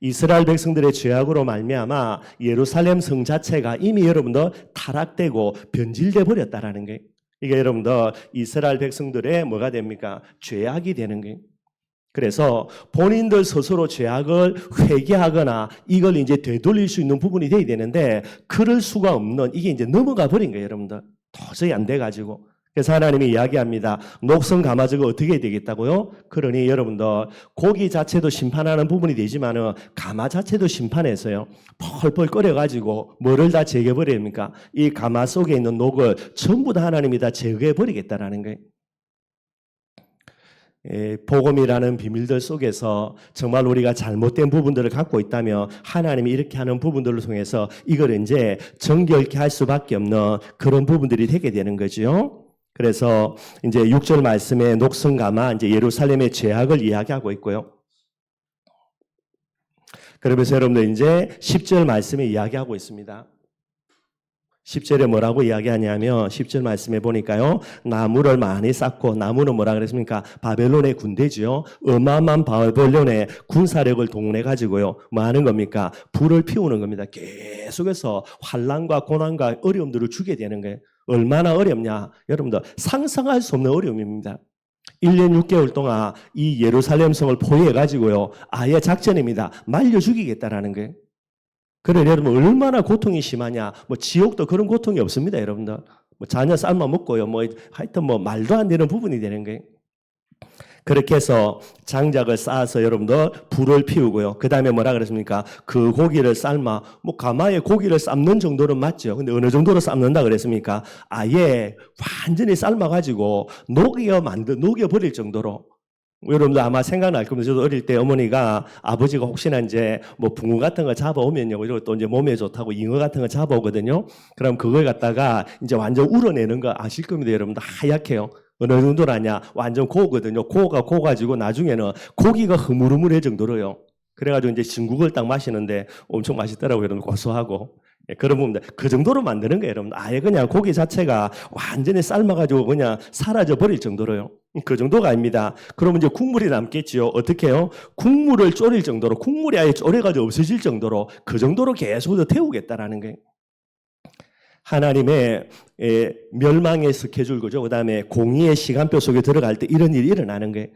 이스라엘 백성들의 죄악으로 말미암아 예루살렘 성 자체가 이미 여러분들 타락되고 변질돼 버렸다라는 게 이게 여러분들 이스라엘 백성들의 뭐가 됩니까? 죄악이 되는 거예요. 그래서 본인들 스스로 죄악을 회개하거나 이걸 이제 되돌릴 수 있는 부분이 돼야 되는데 그럴 수가 없는 이게 이제 넘어가 버린 거예요, 여러분들. 도저히 안 돼가지고. 그래서 하나님이 이야기합니다. 녹슨 가마저가 어떻게 되겠다고요? 그러니 여러분들 고기 자체도 심판하는 부분이 되지만은 가마 자체도 심판해서요. 펄펄 끓여가지고 뭐를 다 제거해버립니까? 이 가마 속에 있는 녹을 전부 다 하나님이 다 제거해버리겠다라는 거예요. 복음이라는 비밀들 속에서 정말 우리가 잘못된 부분들을 갖고 있다면 하나님이 이렇게 하는 부분들을 통해서 이걸 이제 정결케 할 수밖에 없는 그런 부분들이 되게 되는 거죠. 그래서 이제 6절 말씀에 녹슨가마 이제 예루살렘의 죄악을 이야기하고 있고요. 그러면서 여러분들 이제 10절 말씀에 이야기하고 있습니다. 10절에 뭐라고 이야기하냐면 10절 말씀에 보니까요. 나무를 많이 쌓고 나무는 뭐라 그랬습니까? 바벨론의 군대지요. 어마어마한 바벨론의 군사력을 동원해 가지고요. 뭐 하는 겁니까? 불을 피우는 겁니다. 계속해서 환난과 고난과 어려움들을 주게 되는 거예요. 얼마나 어렵냐? 여러분들 상상할 수 없는 어려움입니다. 1년 6개월 동안 이 예루살렘 성을 포위해 가지고요. 아예 작전입니다. 말려 죽이겠다라는 거예요. 그래 여러분 얼마나 고통이 심하냐? 뭐 지옥도 그런 고통이 없습니다, 여러분들. 뭐 자녀 삶아 먹고요. 뭐 하여튼 뭐 말도 안 되는 부분이 되는 거예요. 그렇게 해서 장작을 쌓아서 여러분들 불을 피우고요. 그 다음에 뭐라 그랬습니까? 그 고기를 삶아 뭐 가마에 고기를 삶는 정도는 맞죠. 근데 어느 정도로 삶는다 그랬습니까? 아예 완전히 삶아가지고 녹여버릴 정도로. 여러분들 아마 생각날 겁니다. 저도 어릴 때 어머니가 아버지가 혹시나 이제 뭐 붕어 같은 거 잡아오면요. 그리고 또 이제 몸에 좋다고 잉어 같은 거 잡아오거든요. 그럼 그걸 갖다가 이제 완전 우러내는 거 아실 겁니다. 여러분들 하얗게요. 어느 정도라냐? 완전 고거든요. 고가 고가지고 나중에는 고기가 흐물흐물할 정도로요. 그래가지고 이제 진국을 딱 마시는데 엄청 맛있더라고요. 여러분 고소하고. 예, 그런 부분들 그 정도로 만드는 거예요, 여러분. 아예 그냥 고기 자체가 완전히 삶아가지고 그냥 사라져 버릴 정도로요. 그 정도가 아닙니다. 그러면 이제 국물이 남겠지요. 어떻게 해요? 국물을 졸일 정도로, 국물이 아예 졸여가지고 없어질 정도로 그 정도로 계속 태우겠다라는 거예요. 하나님의 멸망의 스케줄, 그죠? 그 다음에 공의의 시간표 속에 들어갈 때 이런 일이 일어나는 거예요.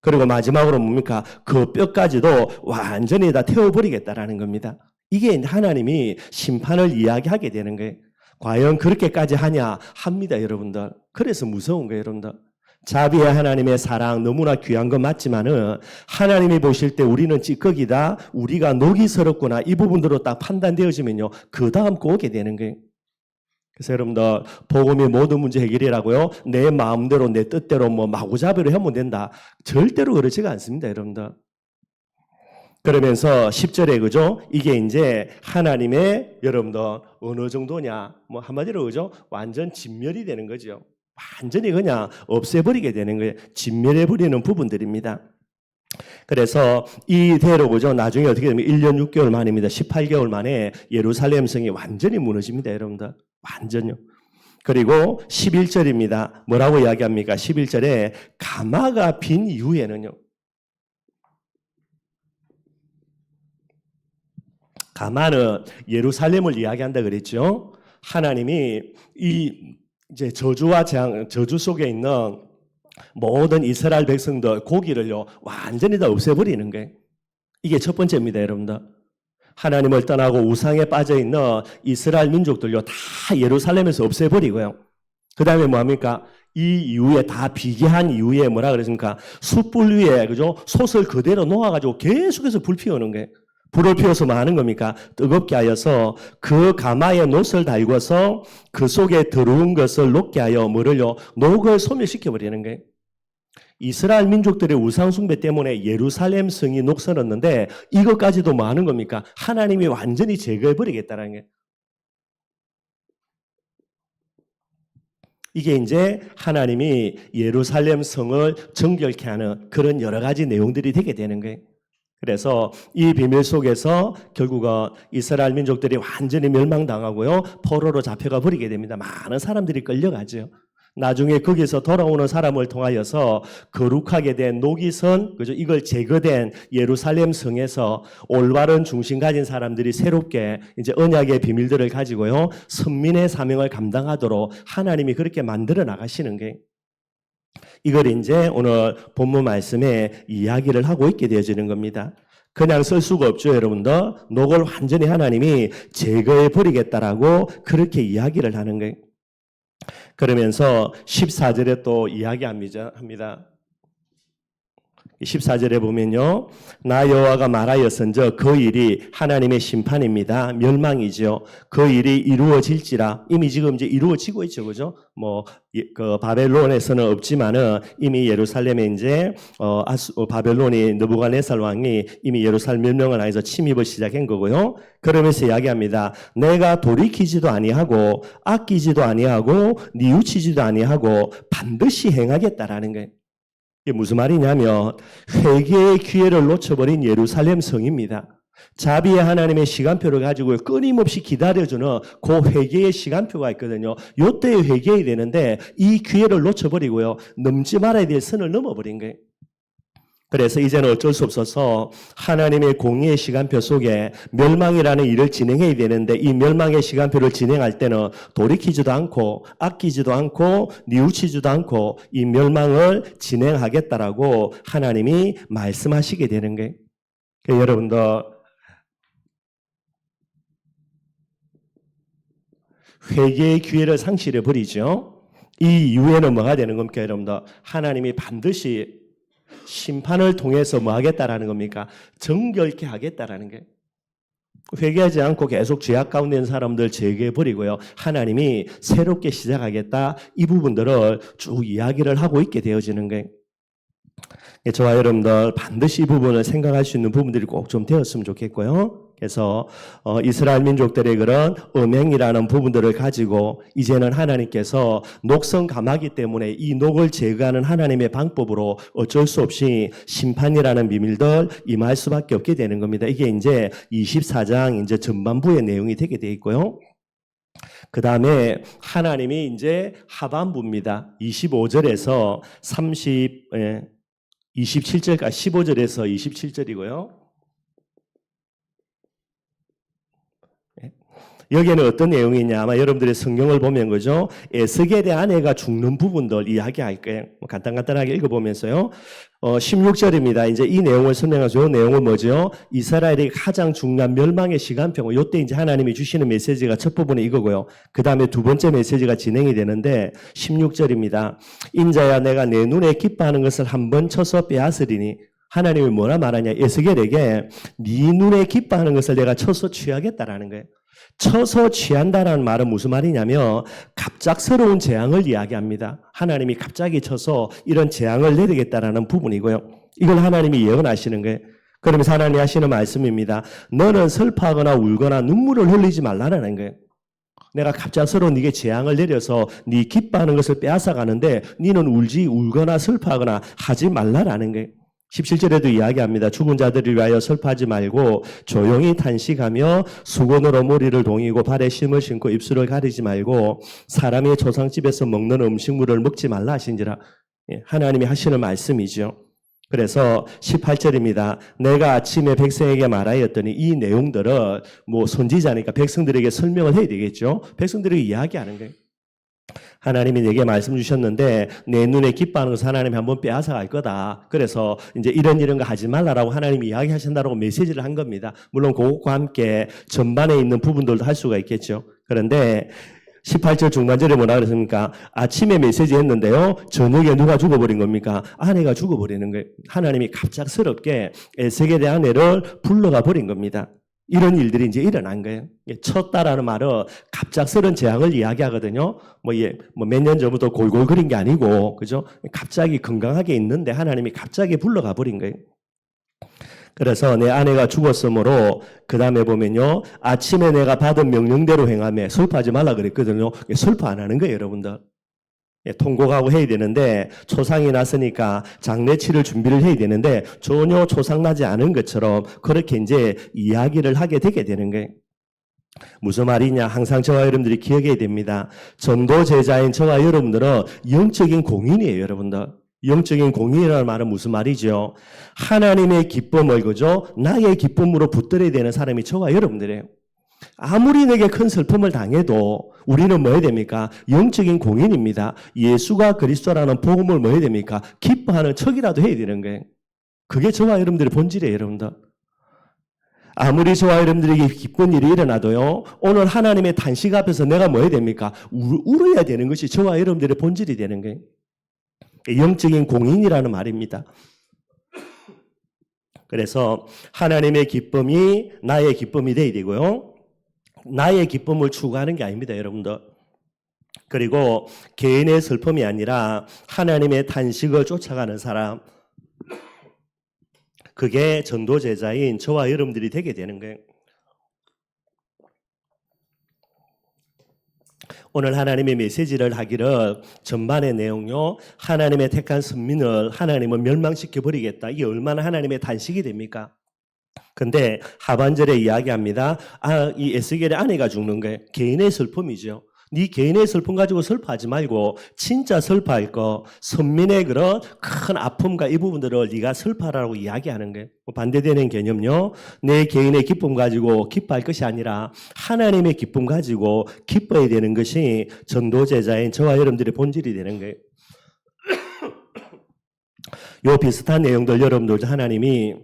그리고 마지막으로 뭡니까? 그 뼈까지도 완전히 다 태워버리겠다라는 겁니다. 이게 하나님이 심판을 이야기하게 되는 거예요. 과연 그렇게까지 하냐? 합니다, 여러분들. 그래서 무서운 거예요, 여러분들. 자비의 하나님의 사랑 너무나 귀한 건 맞지만은 하나님이 보실 때 우리는 찌꺼기다, 우리가 녹이스럽구나 이 부분들로 딱 판단되어지면요. 그 다음 거 오게 되는 거예요. 그래서 여러분들 복음의 모든 문제 해결이라고요. 내 마음대로 내 뜻대로 뭐 마구잡이로 하면 된다. 절대로 그렇지가 않습니다, 여러분들. 그러면서 10절에 그죠? 이게 이제 하나님의 여러분들 어느 정도냐? 뭐 한마디로 그죠? 완전 진멸이 되는 거죠. 완전히 그냥 없애버리게 되는 거예요. 진멸해버리는 부분들입니다. 그래서 이대로 그죠? 나중에 어떻게 되면 1년 6개월 만입니다. 18개월 만에 예루살렘 성이 완전히 무너집니다, 여러분들. 완전요. 그리고 11절입니다. 뭐라고 이야기합니까? 11절에 가마가 빈 이후에는요. 가마는 예루살렘을 이야기한다 그랬죠. 하나님이 이 이제 저주와 재앙, 저주 속에 있는 모든 이스라엘 백성들 고기를요 완전히 다 없애버리는 거예요. 이게 첫 번째입니다, 여러분들. 하나님을 떠나고 우상에 빠져 있는 이스라엘 민족들요 다 예루살렘에서 없애버리고요. 그 다음에 뭐합니까? 이 이후에 다 비계한 이후에 뭐라 그랬습니까? 숯불 위에 그죠? 솥을 그대로 놓아가지고 계속해서 불 피우는 거예요. 불을 피워서 뭐 하는 겁니까? 뜨겁게 하여서 그 가마에 놋을 달궈서 그 속에 들어온 것을 녹게 하여 뭐를요? 녹을 소멸시켜버리는 거예요. 이스라엘 민족들의 우상숭배 때문에 예루살렘 성이 녹슬었는데 이것까지도 뭐 하는 겁니까? 하나님이 완전히 제거해버리겠다는 거예요. 이게 이제 하나님이 예루살렘 성을 정결케 하는 그런 여러 가지 내용들이 되게 되는 거예요. 그래서 이 비밀 속에서 결국은 이스라엘 민족들이 완전히 멸망당하고요. 포로로 잡혀가 버리게 됩니다. 많은 사람들이 끌려가죠. 나중에 거기서 돌아오는 사람을 통하여서 거룩하게 된 녹이선, 그죠? 이걸 제거된 예루살렘 성에서 올바른 중심 가진 사람들이 새롭게 이제 언약의 비밀들을 가지고요. 선민의 사명을 감당하도록 하나님이 그렇게 만들어 나가시는 게 이걸 이제 오늘 본문 말씀에 이야기를 하고 있게 되어지는 겁니다. 그냥 쓸 수가 없죠, 여러분들. 녹을 완전히 하나님이 제거해 버리겠다라고 그렇게 이야기를 하는 거예요. 그러면서 14절에 또 이야기합니다. 14절에 보면요. 나 여호와가 말하였은즉 그 일이 하나님의 심판입니다. 멸망이죠. 그 일이 이루어질지라. 이미 지금 이제 이루어지고 있죠. 그죠? 그 바벨론에서는 없지만은 이미 예루살렘에 이제 바벨론이 느부갓네살 왕이 이미 예루살렘 멸망을 해서 침입을 시작한 거고요. 그러면서 이야기합니다. 내가 돌이키지도 아니하고 아끼지도 아니하고 뉘우치지도 아니하고 반드시 행하겠다라는 거예요. 이게 무슨 말이냐면 회개의 기회를 놓쳐버린 예루살렘 성입니다. 자비의 하나님의 시간표를 가지고 끊임없이 기다려주는 그 회개의 시간표가 있거든요. 요때에 회개해야 되는데 이 기회를 놓쳐버리고요. 넘지 말아야 될 선을 넘어버린 거예요. 그래서 이제는 어쩔 수 없어서 하나님의 공의의 시간표 속에 멸망이라는 일을 진행해야 되는데 이 멸망의 시간표를 진행할 때는 돌이키지도 않고 아끼지도 않고 뉘우치지도 않고 이 멸망을 진행하겠다라고 하나님이 말씀하시게 되는 거예요. 그러니까 여러분들 회개의 기회를 상실해 버리죠. 이 이후에는 뭐가 되는 겁니까, 여러분들? 하나님이 반드시 심판을 통해서 뭐 하겠다라는 겁니까? 정결케 하겠다라는 게. 회개하지 않고 계속 죄악 가운데 있는 사람들 제거해버리고요. 하나님이 새롭게 시작하겠다. 이 부분들을 쭉 이야기를 하고 있게 되어지는 거예요. 저와 여러분들 반드시 이 부분을 생각할 수 있는 부분들이 꼭 좀 되었으면 좋겠고요. 그래서 이스라엘 민족들의 그런 음행이라는 부분들을 가지고 이제는 하나님께서 녹성 감하기 때문에 이 녹을 제거하는 하나님의 방법으로 어쩔 수 없이 심판이라는 비밀들 임할 수밖에 없게 되는 겁니다. 이게 이제 24장 이제 전반부의 내용이 되게 돼 있고요. 그 다음에 하나님이 이제 하반부입니다. 25절에서 27절까지 15절에서 27절이고요. 여기에는 어떤 내용이냐? 아마 여러분들의 성경을 보면 그죠? 에스겔의 아내가 죽는 부분들 이야기할 거예요. 간단하게 읽어보면서요. 16절입니다. 이제 이 내용을 설명하죠. 이 내용은 뭐죠? 이스라엘이 가장 중요한 멸망의 시간표고, 요때 이제 하나님이 주시는 메시지가 첫 부분에 이거고요. 그 다음에 두 번째 메시지가 진행이 되는데, 16절입니다. 인자야, 내가 내 눈에 기뻐하는 것을 한번 쳐서 빼앗으리니, 하나님이 뭐라 말하냐? 에스겔에게 네 눈에 기뻐하는 것을 내가 쳐서 취하겠다라는 거예요. 쳐서 취한다라는 말은 무슨 말이냐면 갑작스러운 재앙을 이야기합니다. 하나님이 갑자기 쳐서 이런 재앙을 내리겠다라는 부분이고요. 이걸 하나님이 예언하시는 거예요. 그러면서 하나님이 하시는 말씀입니다. 너는 슬퍼하거나 울거나 눈물을 흘리지 말라라는 거예요. 내가 갑작스러운 네게 재앙을 내려서 네 기뻐하는 것을 빼앗아가는데 너는 울거나 슬퍼하거나 하지 말라라는 거예요. 17절에도 이야기합니다. 죽은 자들을 위하여 슬퍼하지 말고 조용히 탄식하며 수건으로 머리를 동이고 발에 심을 신고 입술을 가리지 말고 사람의 조상집에서 먹는 음식물을 먹지 말라 하신지라. 하나님이 하시는 말씀이죠. 그래서 18절입니다. 내가 아침에 백성에게 말하였더니 이 내용들을 선지자니까 백성들에게 설명을 해야 되겠죠. 백성들에게 이야기하는 거예요. 하나님이 내게 말씀 주셨는데 내 눈에 기뻐하는 것을 하나님이 한번 빼앗아 갈 거다. 그래서 이제 이런 거 하지 말라라고 하나님이 이야기하신다라고 메시지를 한 겁니다. 물론 그것과 함께 전반에 있는 부분들도 할 수가 있겠죠. 그런데 18절 중반절에 뭐라 그랬습니까? 아침에 메시지 했는데요. 저녁에 누가 죽어버린 겁니까? 아내가 죽어버리는 거예요. 하나님이 갑작스럽게 에스겔의 아내를 불러가 버린 겁니다. 이런 일들이 이제 일어난 거예요. 쳤다라는 말은 갑작스러운 재앙을 이야기하거든요. 몇 년 전부터 골골 그린 게 아니고, 그죠? 갑자기 건강하게 있는데 하나님이 갑자기 불러가 버린 거예요. 그래서 내 아내가 죽었으므로, 그 다음에 보면요. 아침에 내가 받은 명령대로 행하며 슬퍼하지 말라 그랬거든요. 슬퍼 안 하는 거예요, 여러분들. 통곡하고 해야 되는데 초상이 났으니까 장례치를 준비를 해야 되는데 전혀 초상나지 않은 것처럼 그렇게 이제 이야기를 하게 되게 되는 거예요. 무슨 말이냐? 항상 저와 여러분들이 기억해야 됩니다. 전도 제자인 저와 여러분들은 영적인 공인이에요, 여러분들. 영적인 공인이라는 말은 무슨 말이죠? 하나님의 기쁨을 그죠? 나의 기쁨으로 붙들어야 되는 사람이 저와 여러분들이에요. 아무리 내게 큰 슬픔을 당해도 우리는 뭐 해야 됩니까? 영적인 공인입니다. 예수가 그리스도라는 복음을 뭐 해야 됩니까? 기뻐하는 척이라도 해야 되는 거예요. 그게 저와 여러분들의 본질이에요, 여러분들. 아무리 저와 여러분들에게 기쁜 일이 일어나도요, 오늘 하나님의 탄식 앞에서 내가 뭐 해야 됩니까? 울어야 되는 것이 저와 여러분들의 본질이 되는 거예요. 영적인 공인이라는 말입니다. 그래서 하나님의 기쁨이 나의 기쁨이 되어야 되고요. 나의 기쁨을 추구하는 게 아닙니다, 여러분들. 그리고 개인의 슬픔이 아니라 하나님의 탄식을 쫓아가는 사람, 그게 전도 제자인 저와 여러분들이 되게 되는 거예요. 오늘 하나님의 메시지를 하기를 전반의 내용요, 하나님의 택한 선민을 하나님은 멸망시켜 버리겠다. 이게 얼마나 하나님의 탄식이 됩니까? 근데 하반절에 이야기합니다. 이 에스겔의 아내가 죽는 거예요. 개인의 슬픔이죠. 네 개인의 슬픔 가지고 슬퍼하지 말고 진짜 슬퍼할 거, 선민의 그런 큰 아픔과 이 부분들을 네가 슬퍼하라고 이야기하는 거예요. 반대되는 개념요, 내 개인의 기쁨 가지고 기뻐할 것이 아니라 하나님의 기쁨 가지고 기뻐야 되는 것이 전도제자인 저와 여러분들의 본질이 되는 거예요. 요 비슷한 내용들 여러분들 하나님이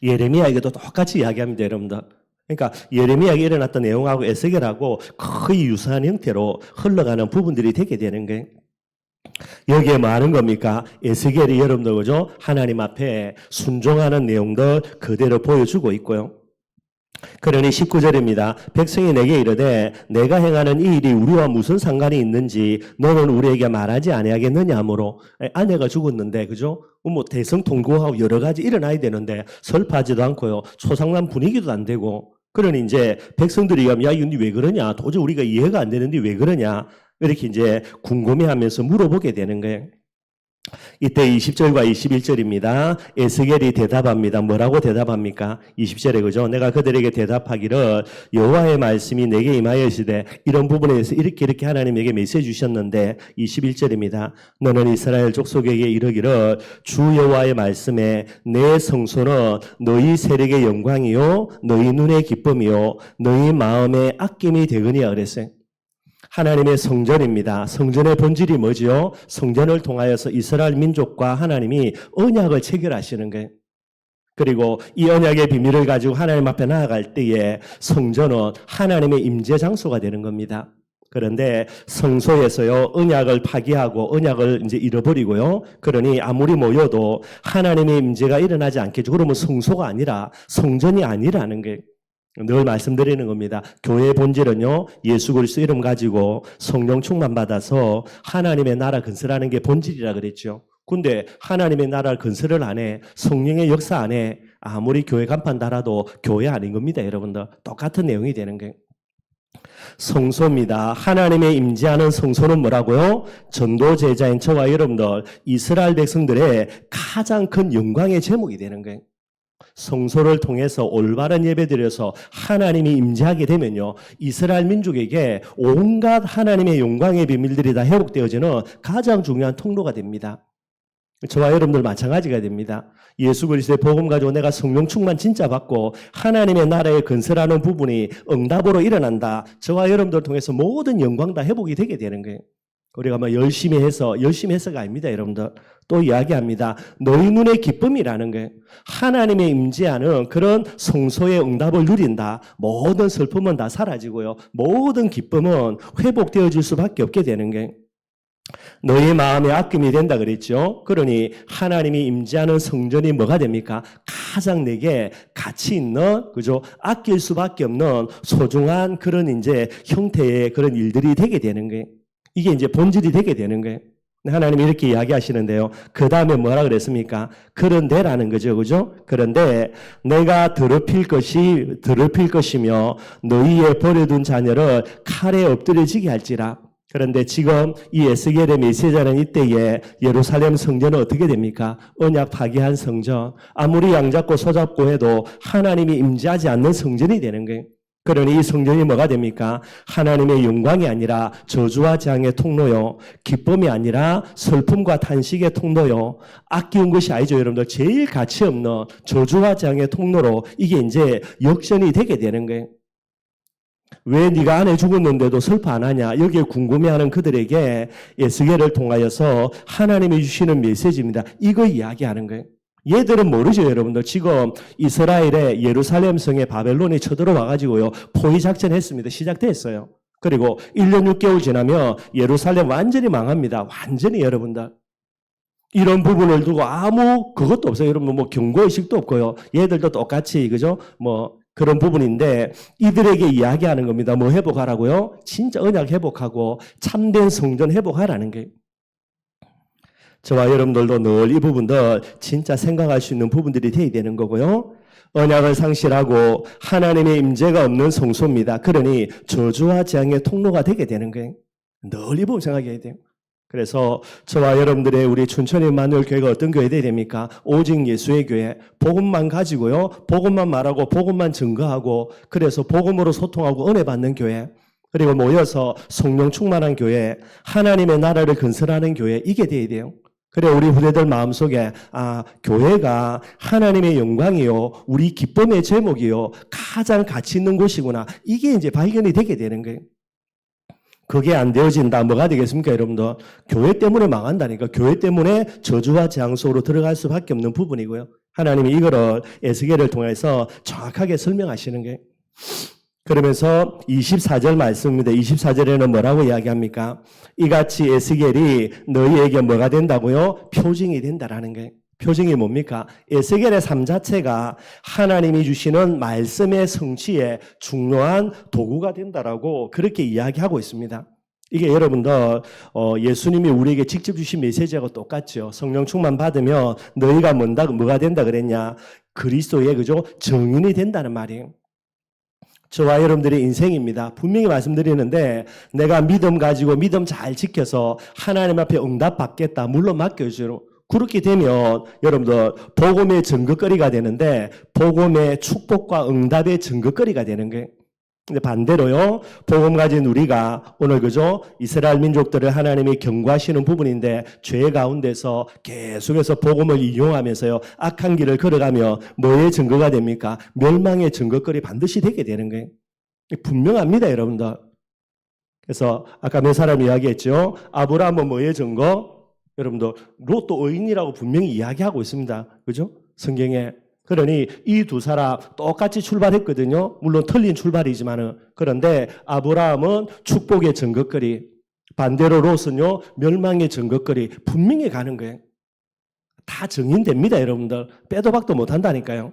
예레미야에게도 똑같이 이야기합니다, 여러분들. 그러니까 예레미야에 일어났던 내용하고 에스겔하고 거의 유사한 형태로 흘러가는 부분들이 되게 되는 거예요. 여기에 뭐 하는 겁니까? 에스겔이 여러분들 그죠? 하나님 앞에 순종하는 내용들 그대로 보여주고 있고요. 그러니 19절입니다. 백성이 내게 이르되 내가 행하는 이 일이 우리와 무슨 상관이 있는지 너는 우리에게 말하지 아니하겠느냐 하므로, 아내가 죽었는데 그죠? 뭐 대성통곡하고 여러 가지 일어나야 되는데 슬퍼하지도 않고요. 초상난 분위기도 안 되고, 그러니 이제 백성들이 야 이거 왜 그러냐? 도저히 우리가 이해가 안 되는데 왜 그러냐? 이렇게 이제 궁금해하면서 물어보게 되는 거예요. 이때 20절과 21절입니다. 에스겔이 대답합니다. 뭐라고 대답합니까? 20절에 그죠? 내가 그들에게 대답하기를 여호와의 말씀이 내게 임하여시되, 이런 부분에 대해서 이렇게 하나님에게 메시지 주셨는데 21절입니다. 너는 이스라엘 족속에게 이르기를 주 여호와의 말씀에 내 성소는 너희 세력의 영광이요 너희 눈의 기쁨이요 너희 마음의 아낌이 되거니와 그랬어요. 하나님의 성전입니다. 성전의 본질이 뭐지요? 성전을 통하여서 이스라엘 민족과 하나님이 언약을 체결하시는 거예요. 그리고 이 언약의 비밀을 가지고 하나님 앞에 나아갈 때에 성전은 하나님의 임재 장소가 되는 겁니다. 그런데 성소에서요, 언약을 파기하고 언약을 이제 잃어버리고요. 그러니 아무리 모여도 하나님의 임재가 일어나지 않겠죠. 그러면 성소가 아니라 성전이 아니라는 거예요. 늘 말씀드리는 겁니다. 교회의 본질은요, 예수 그리스도 이름 가지고 성령 충만 받아서 하나님의 나라 건설하는 게 본질이라 그랬죠. 근데 하나님의 나라를 건설을 안 해, 성령의 역사 안 해, 아무리 교회 간판 달아도 교회 아닌 겁니다, 여러분들. 똑같은 내용이 되는 거예요. 성소입니다. 하나님의 임재하는 성소는 뭐라고요? 전도 제자인 저와 여러분들, 이스라엘 백성들의 가장 큰 영광의 제목이 되는 거예요. 성소를 통해서 올바른 예배드려서 하나님이 임재하게 되면요, 이스라엘 민족에게 온갖 하나님의 영광의 비밀들이 다 회복되어지는 가장 중요한 통로가 됩니다. 저와 여러분들 마찬가지가 됩니다. 예수 그리스도의 복음 가지고 내가 성령 충만 진짜 받고 하나님의 나라에 건설하는 부분이 응답으로 일어난다. 저와 여러분들 통해서 모든 영광 다 회복이 되게 되는 거예요. 우리가 뭐 열심히 해서가 아닙니다, 여러분들. 또 이야기합니다. 너희 눈의 기쁨이라는 거예요. 하나님의 임재하는 그런 성소의 응답을 누린다. 모든 슬픔은 다 사라지고요. 모든 기쁨은 회복되어질 수밖에 없게 되는 거예요. 너희 마음의 아낌이 된다 그랬죠. 그러니 하나님이 임재하는 성전이 뭐가 됩니까? 가장 내게 가치 있는, 그죠? 아낄 수밖에 없는 소중한 그런 이제 형태의 그런 일들이 되게 되는 거예요. 이게 이제 본질이 되게 되는 거예요. 하나님이 이렇게 이야기하시는데요. 그 다음에 뭐라 그랬습니까? 그런데라는 거죠. 그죠? 그런데 내가 더럽힐 것이며 너희의 버려둔 자녀를 칼에 엎드려지게 할지라. 그런데 지금 이 에스겔의 메시지는 이때에 예루살렘 성전은 어떻게 됩니까? 언약 파기한 성전. 아무리 양잡고 소잡고 해도 하나님이 임재하지 않는 성전이 되는 거예요. 그러니 이 성전이 뭐가 됩니까? 하나님의 영광이 아니라 저주와 재앙의 통로요. 기쁨이 아니라 슬픔과 탄식의 통로요. 아끼운 것이 아니죠, 여러분들. 제일 가치 없는 저주와 재앙의 통로로 이게 이제 역전이 되게 되는 거예요. 왜 네가 아내 죽었는데도 슬퍼 안 하냐? 여기에 궁금해하는 그들에게 에스겔을 통하여서 하나님이 주시는 메시지입니다. 이거 이야기하는 거예요. 얘들은 모르죠, 여러분들. 지금 이스라엘의 예루살렘 성에 바벨론이 쳐들어와 가지고요. 포위 작전 했습니다. 시작됐어요. 그리고 1년 6개월 지나면 예루살렘 완전히 망합니다. 완전히 여러분들. 이런 부분을 두고 아무 그것도 없어요. 여러분 뭐 경고의식도 없고요. 얘들도 똑같이 그죠? 뭐 그런 부분인데 이들에게 이야기하는 겁니다. 뭐 회복하라고요? 진짜 언약 회복하고 참된 성전 회복하라는 게. 저와 여러분들도 늘 이 부분들 진짜 생각할 수 있는 부분들이 돼야 되는 거고요. 언약을 상실하고 하나님의 임재가 없는 성소입니다. 그러니 저주와 재앙의 통로가 되게 되는 거예요. 늘 이 부분 생각해야 돼요. 그래서 저와 여러분들의 우리 춘천의 임마누엘 교회가 어떤 교회 되어야 됩니까? 오직 예수의 교회. 복음만 가지고요. 복음만 말하고 복음만 증거하고 그래서 복음으로 소통하고 은혜 받는 교회. 그리고 모여서 성령 충만한 교회. 하나님의 나라를 건설하는 교회. 이게 되어야 돼요. 그래 우리 후대들 마음속에 교회가 하나님의 영광이요. 우리 기쁨의 제목이요. 가장 가치 있는 곳이구나. 이게 이제 발견이 되게 되는 거예요. 그게 안 되어진다. 뭐가 되겠습니까, 여러분들? 교회 때문에 망한다니까. 교회 때문에 저주와 재앙 속으로 들어갈 수밖에 없는 부분이고요. 하나님이 이거를 에스겔을 통해서 정확하게 설명하시는 게. 그러면서 24절 말씀입니다. 24절에는 뭐라고 이야기합니까? 이같이 에스겔이 너희에게 뭐가 된다고요? 표징이 된다라는 게. 표징이 뭡니까? 에스겔의 삶 자체가 하나님이 주시는 말씀의 성취에 중요한 도구가 된다라고 그렇게 이야기하고 있습니다. 이게 여러분들 예수님이 우리에게 직접 주신 메시지하고 똑같죠. 성령 충만 받으면 너희가 뭐가 된다 그랬냐? 그리스도의 그죠? 정인이 된다는 말이에요. 저와 여러분들의 인생입니다. 분명히 말씀드리는데 내가 믿음 가지고 믿음 잘 지켜서 하나님 앞에 응답 받겠다. 물론 맡겨주죠. 그렇게 되면 여러분들 복음의 증거거리가 되는데 복음의 축복과 응답의 증거거리가 되는 거예요. 근데 반대로요. 복음 가진 우리가 오늘 그죠? 이스라엘 민족들을 하나님이 경고하시는 부분인데 죄 가운데서 계속해서 복음을 이용하면서요. 악한 길을 걸어가며 뭐의 증거가 됩니까? 멸망의 증거거리 반드시 되게 되는 거예요. 분명합니다, 여러분들. 그래서 아까 몇 사람 이야기했죠. 아브라함은 뭐의 증거? 여러분들 롯도 의인이라고 분명히 이야기하고 있습니다. 그죠? 성경에. 그러니 이 두 사람 똑같이 출발했거든요. 물론 틀린 출발이지만은. 그런데 아브라함은 축복의 증거거리, 반대로 롯은요 멸망의 증거거리 분명히 가는 거예요. 다 증인됩니다, 여러분들. 빼도 박도 못한다니까요.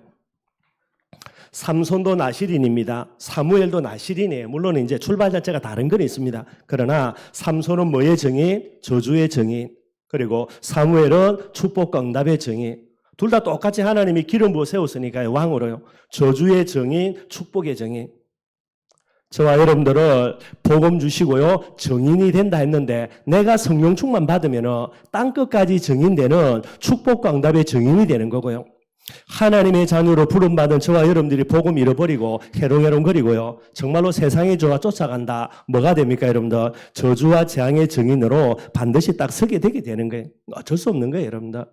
삼손도 나실인입니다. 사무엘도 나실인이에요. 물론 이제 출발 자체가 다른 건 있습니다. 그러나 삼손은 뭐의 증인? 저주의 증인. 그리고 사무엘은 축복과 응답의 증인. 둘 다 똑같이 하나님이 기름 부어 세웠으니까요. 왕으로요. 저주의 증인, 축복의 증인. 저와 여러분들을 복음 주시고요. 증인이 된다 했는데 내가 성령 충만 받으면 땅끝까지 증인되는 축복과 응답의 증인이 되는 거고요. 하나님의 자녀로 부름받은 저와 여러분들이 복음 잃어버리고 해롱해롱거리고요. 정말로 세상의 조와 쫓아간다. 뭐가 됩니까, 여러분들? 저주와 재앙의 증인으로 반드시 딱 서게 되게 되는 거예요. 어쩔 수 없는 거예요, 여러분들.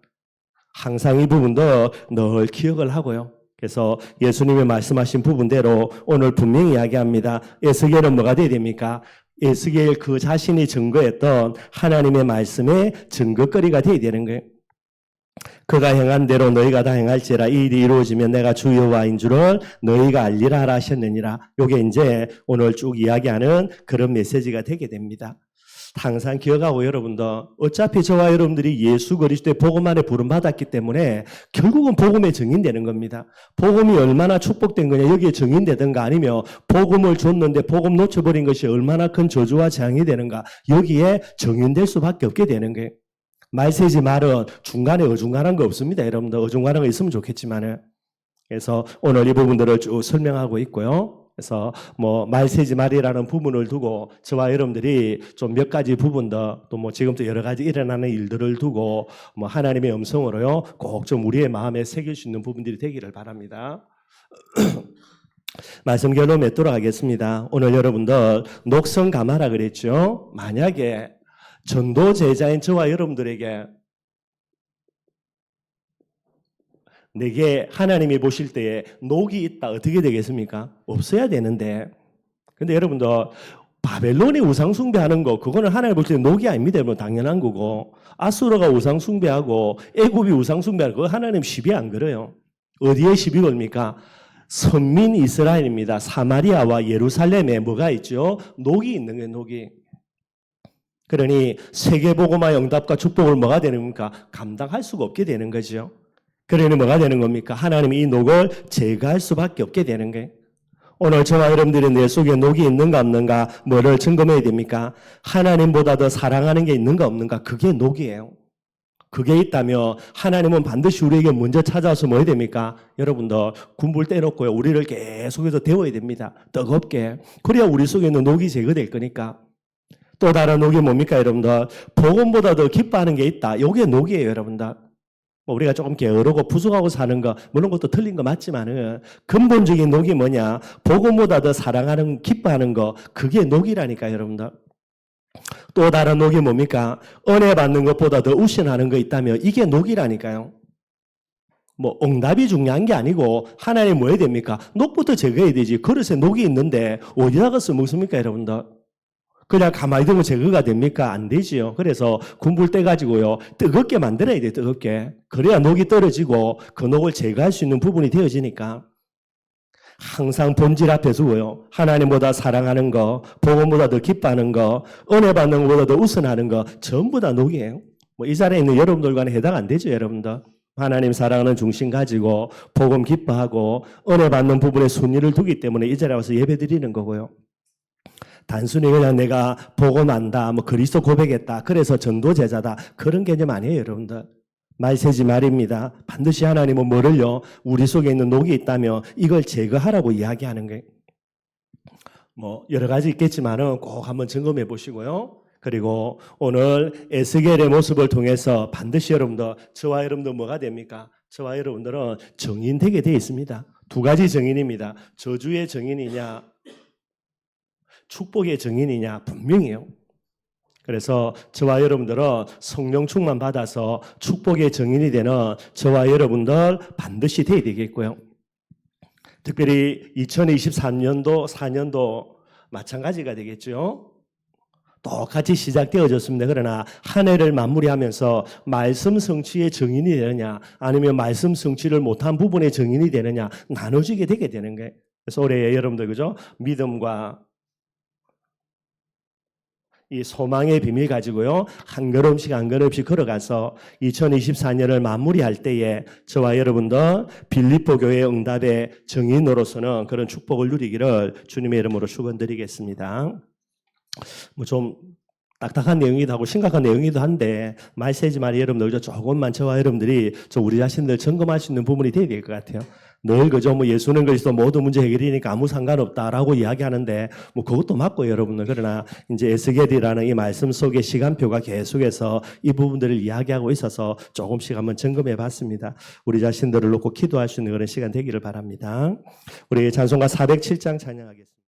항상 이 부분도 늘 기억을 하고요. 그래서 예수님이 말씀하신 부분대로 오늘 분명히 이야기합니다. 에스겔은 뭐가 돼야 됩니까? 에스겔 그 자신이 증거했던 하나님의 말씀의 증거거리가 돼야 되는 거예요. 그가 행한 대로 너희가 다 행할지라 이 일이 이루어지면 내가 주 여호와인 줄을 너희가 알리라 하라 하셨느니라. 이게 이제 오늘 쭉 이야기하는 그런 메시지가 되게 됩니다. 항상 기억하고 여러분들 어차피 저와 여러분들이 예수 그리스도의 복음 안에 부름받았기 때문에 결국은 복음에 증인되는 겁니다. 복음이 얼마나 축복된 거냐 여기에 증인되든가 아니면 복음을 줬는데 복음 놓쳐버린 것이 얼마나 큰 저주와 재앙이 되는가 여기에 증인될 수밖에 없게 되는 거예요. 말세지 말은 중간에 어중간한 거 없습니다. 여러분들 어중간한 거 있으면 좋겠지만은 그래서 오늘 이 부분들을 쭉 설명하고 있고요. 그래서 말세지 말이라는 부분을 두고 저와 여러분들이 좀 몇 가지 부분들 또 지금도 여러 가지 일어나는 일들을 두고 하나님의 음성으로요 꼭 좀 우리의 마음에 새길 수 있는 부분들이 되기를 바랍니다. 말씀 결론 맺도록 하겠습니다. 오늘 여러분들 녹성 감하라 그랬죠. 만약에 전도 제자인 저와 여러분들에게 내게 하나님이 보실 때에 녹이 있다 어떻게 되겠습니까? 없어야 되는데 근데 여러분들 바벨론이 우상 숭배하는 거 그거는 하나님 볼 때 녹이 아닙니다. 여러분 당연한 거고 아수르가 우상 숭배하고 애굽이 우상 숭배하는 거 하나님 시비 안 걸어요. 어디에 시비 걸립니까? 선민 이스라엘입니다. 사마리아와 예루살렘에 뭐가 있죠? 녹이 있는 거예요. 녹이. 그러니 세계복음화의 응답과 축복을 뭐가 되는 겁니까? 감당할 수가 없게 되는 거죠. 그러니 뭐가 되는 겁니까? 하나님이 이 녹을 제거할 수밖에 없게 되는 거예요. 오늘 저와 여러분들이 내 속에 녹이 있는가 없는가 뭐를 점검해야 됩니까? 하나님보다 더 사랑하는 게 있는가 없는가 그게 녹이에요. 그게 있다면 하나님은 반드시 우리에게 먼저 찾아와서 뭐 해야 됩니까? 여러분들 군불 떼놓고요. 우리를 계속해서 데워야 됩니다. 뜨겁게. 그래야 우리 속에 있는 녹이 제거될 거니까. 또 다른 녹이 뭡니까 여러분들? 복음보다 더 기뻐하는 게 있다. 이게 녹이에요 여러분들. 우리가 조금 게으르고 부족하고 사는 거 물론 그것도 틀린 거 맞지만은 근본적인 녹이 뭐냐? 복음보다 더 사랑하는 기뻐하는 거 그게 녹이라니까 여러분들. 또 다른 녹이 뭡니까? 은혜 받는 것보다 더 우신하는 거 있다면 이게 녹이라니까요. 뭐 응답이 중요한 게 아니고 하나님 뭐 해야 됩니까? 녹부터 제거해야 되지. 그릇에 녹이 있는데 어디다가 써먹습니까 여러분들? 그냥 가만히 두면 제거가 됩니까? 안 되지요. 그래서 군불 떼가지고요. 뜨겁게 만들어야 돼요. 뜨겁게. 그래야 녹이 떨어지고 그 녹을 제거할 수 있는 부분이 되어지니까. 항상 본질 앞에 두고요. 하나님보다 사랑하는 거, 복음보다 더 기뻐하는 거, 은혜 받는 것보다 더 우선하는 거 전부 다 녹이에요. 뭐 이 자리에 있는 여러분들과는 해당 안 되죠. 여러분들. 하나님 사랑하는 중심 가지고 복음 기뻐하고 은혜 받는 부분에 순위를 두기 때문에 이 자리에 와서 예배 드리는 거고요. 단순히 그냥 내가 복음 안다, 뭐 그리스도 고백했다, 그래서 전도 제자다 그런 개념 아니에요, 여러분들. 말세지 말입니다. 반드시 하나님은 뭐를요? 우리 속에 있는 녹이 있다면 이걸 제거하라고 이야기하는 거예요. 뭐 여러 가지 있겠지만은 꼭 한번 점검해 보시고요. 그리고 오늘 에스겔의 모습을 통해서 반드시 여러분들, 저와 여러분들 뭐가 됩니까? 저와 여러분들은 정인되게 되어 있습니다. 두 가지 정인입니다. 저주의 정인이냐, 축복의 정인이냐 분명해요. 그래서 저와 여러분들은 성령 충만 받아서 축복의 정인이 되는 저와 여러분들 반드시 되어야 되겠고요. 특별히 2023년도 4년도 마찬가지가 되겠죠. 똑같이 시작되어졌습니다. 그러나 한 해를 마무리하면서 말씀 성취의 정인이 되느냐 아니면 말씀 성취를 못한 부분의 정인이 되느냐 나눠지게 되게 되는 거예요. 그래서 올해 여러분들 그죠? 믿음과 이 소망의 비밀 가지고요. 한 걸음씩 한 걸음씩 걸어가서 2024년을 마무리할 때에 저와 여러분들 빌립보 교회 응답의 정인으로서는 그런 축복을 누리기를 주님의 이름으로 축원드리겠습니다. 뭐 좀 딱딱한 내용이기도 하고 심각한 내용이기도 한데 말세지 말이 여러분들 조금만 저와 여러분들이 우리 자신들 점검할 수 있는 부분이 돼야 될 것 같아요. 늘 그저 뭐 예수는 그리스도 모든 문제 해결이니까 아무 상관없다라고 이야기하는데 뭐 그것도 맞고 여러분들 그러나 이제 에스겔이라는 이 말씀 속의 시간표가 계속해서 이 부분들을 이야기하고 있어서 조금씩 한번 점검해 봤습니다. 우리 자신들을 놓고 기도할 수 있는 그런 시간 되기를 바랍니다. 우리 찬송가 407장 찬양하겠습니다.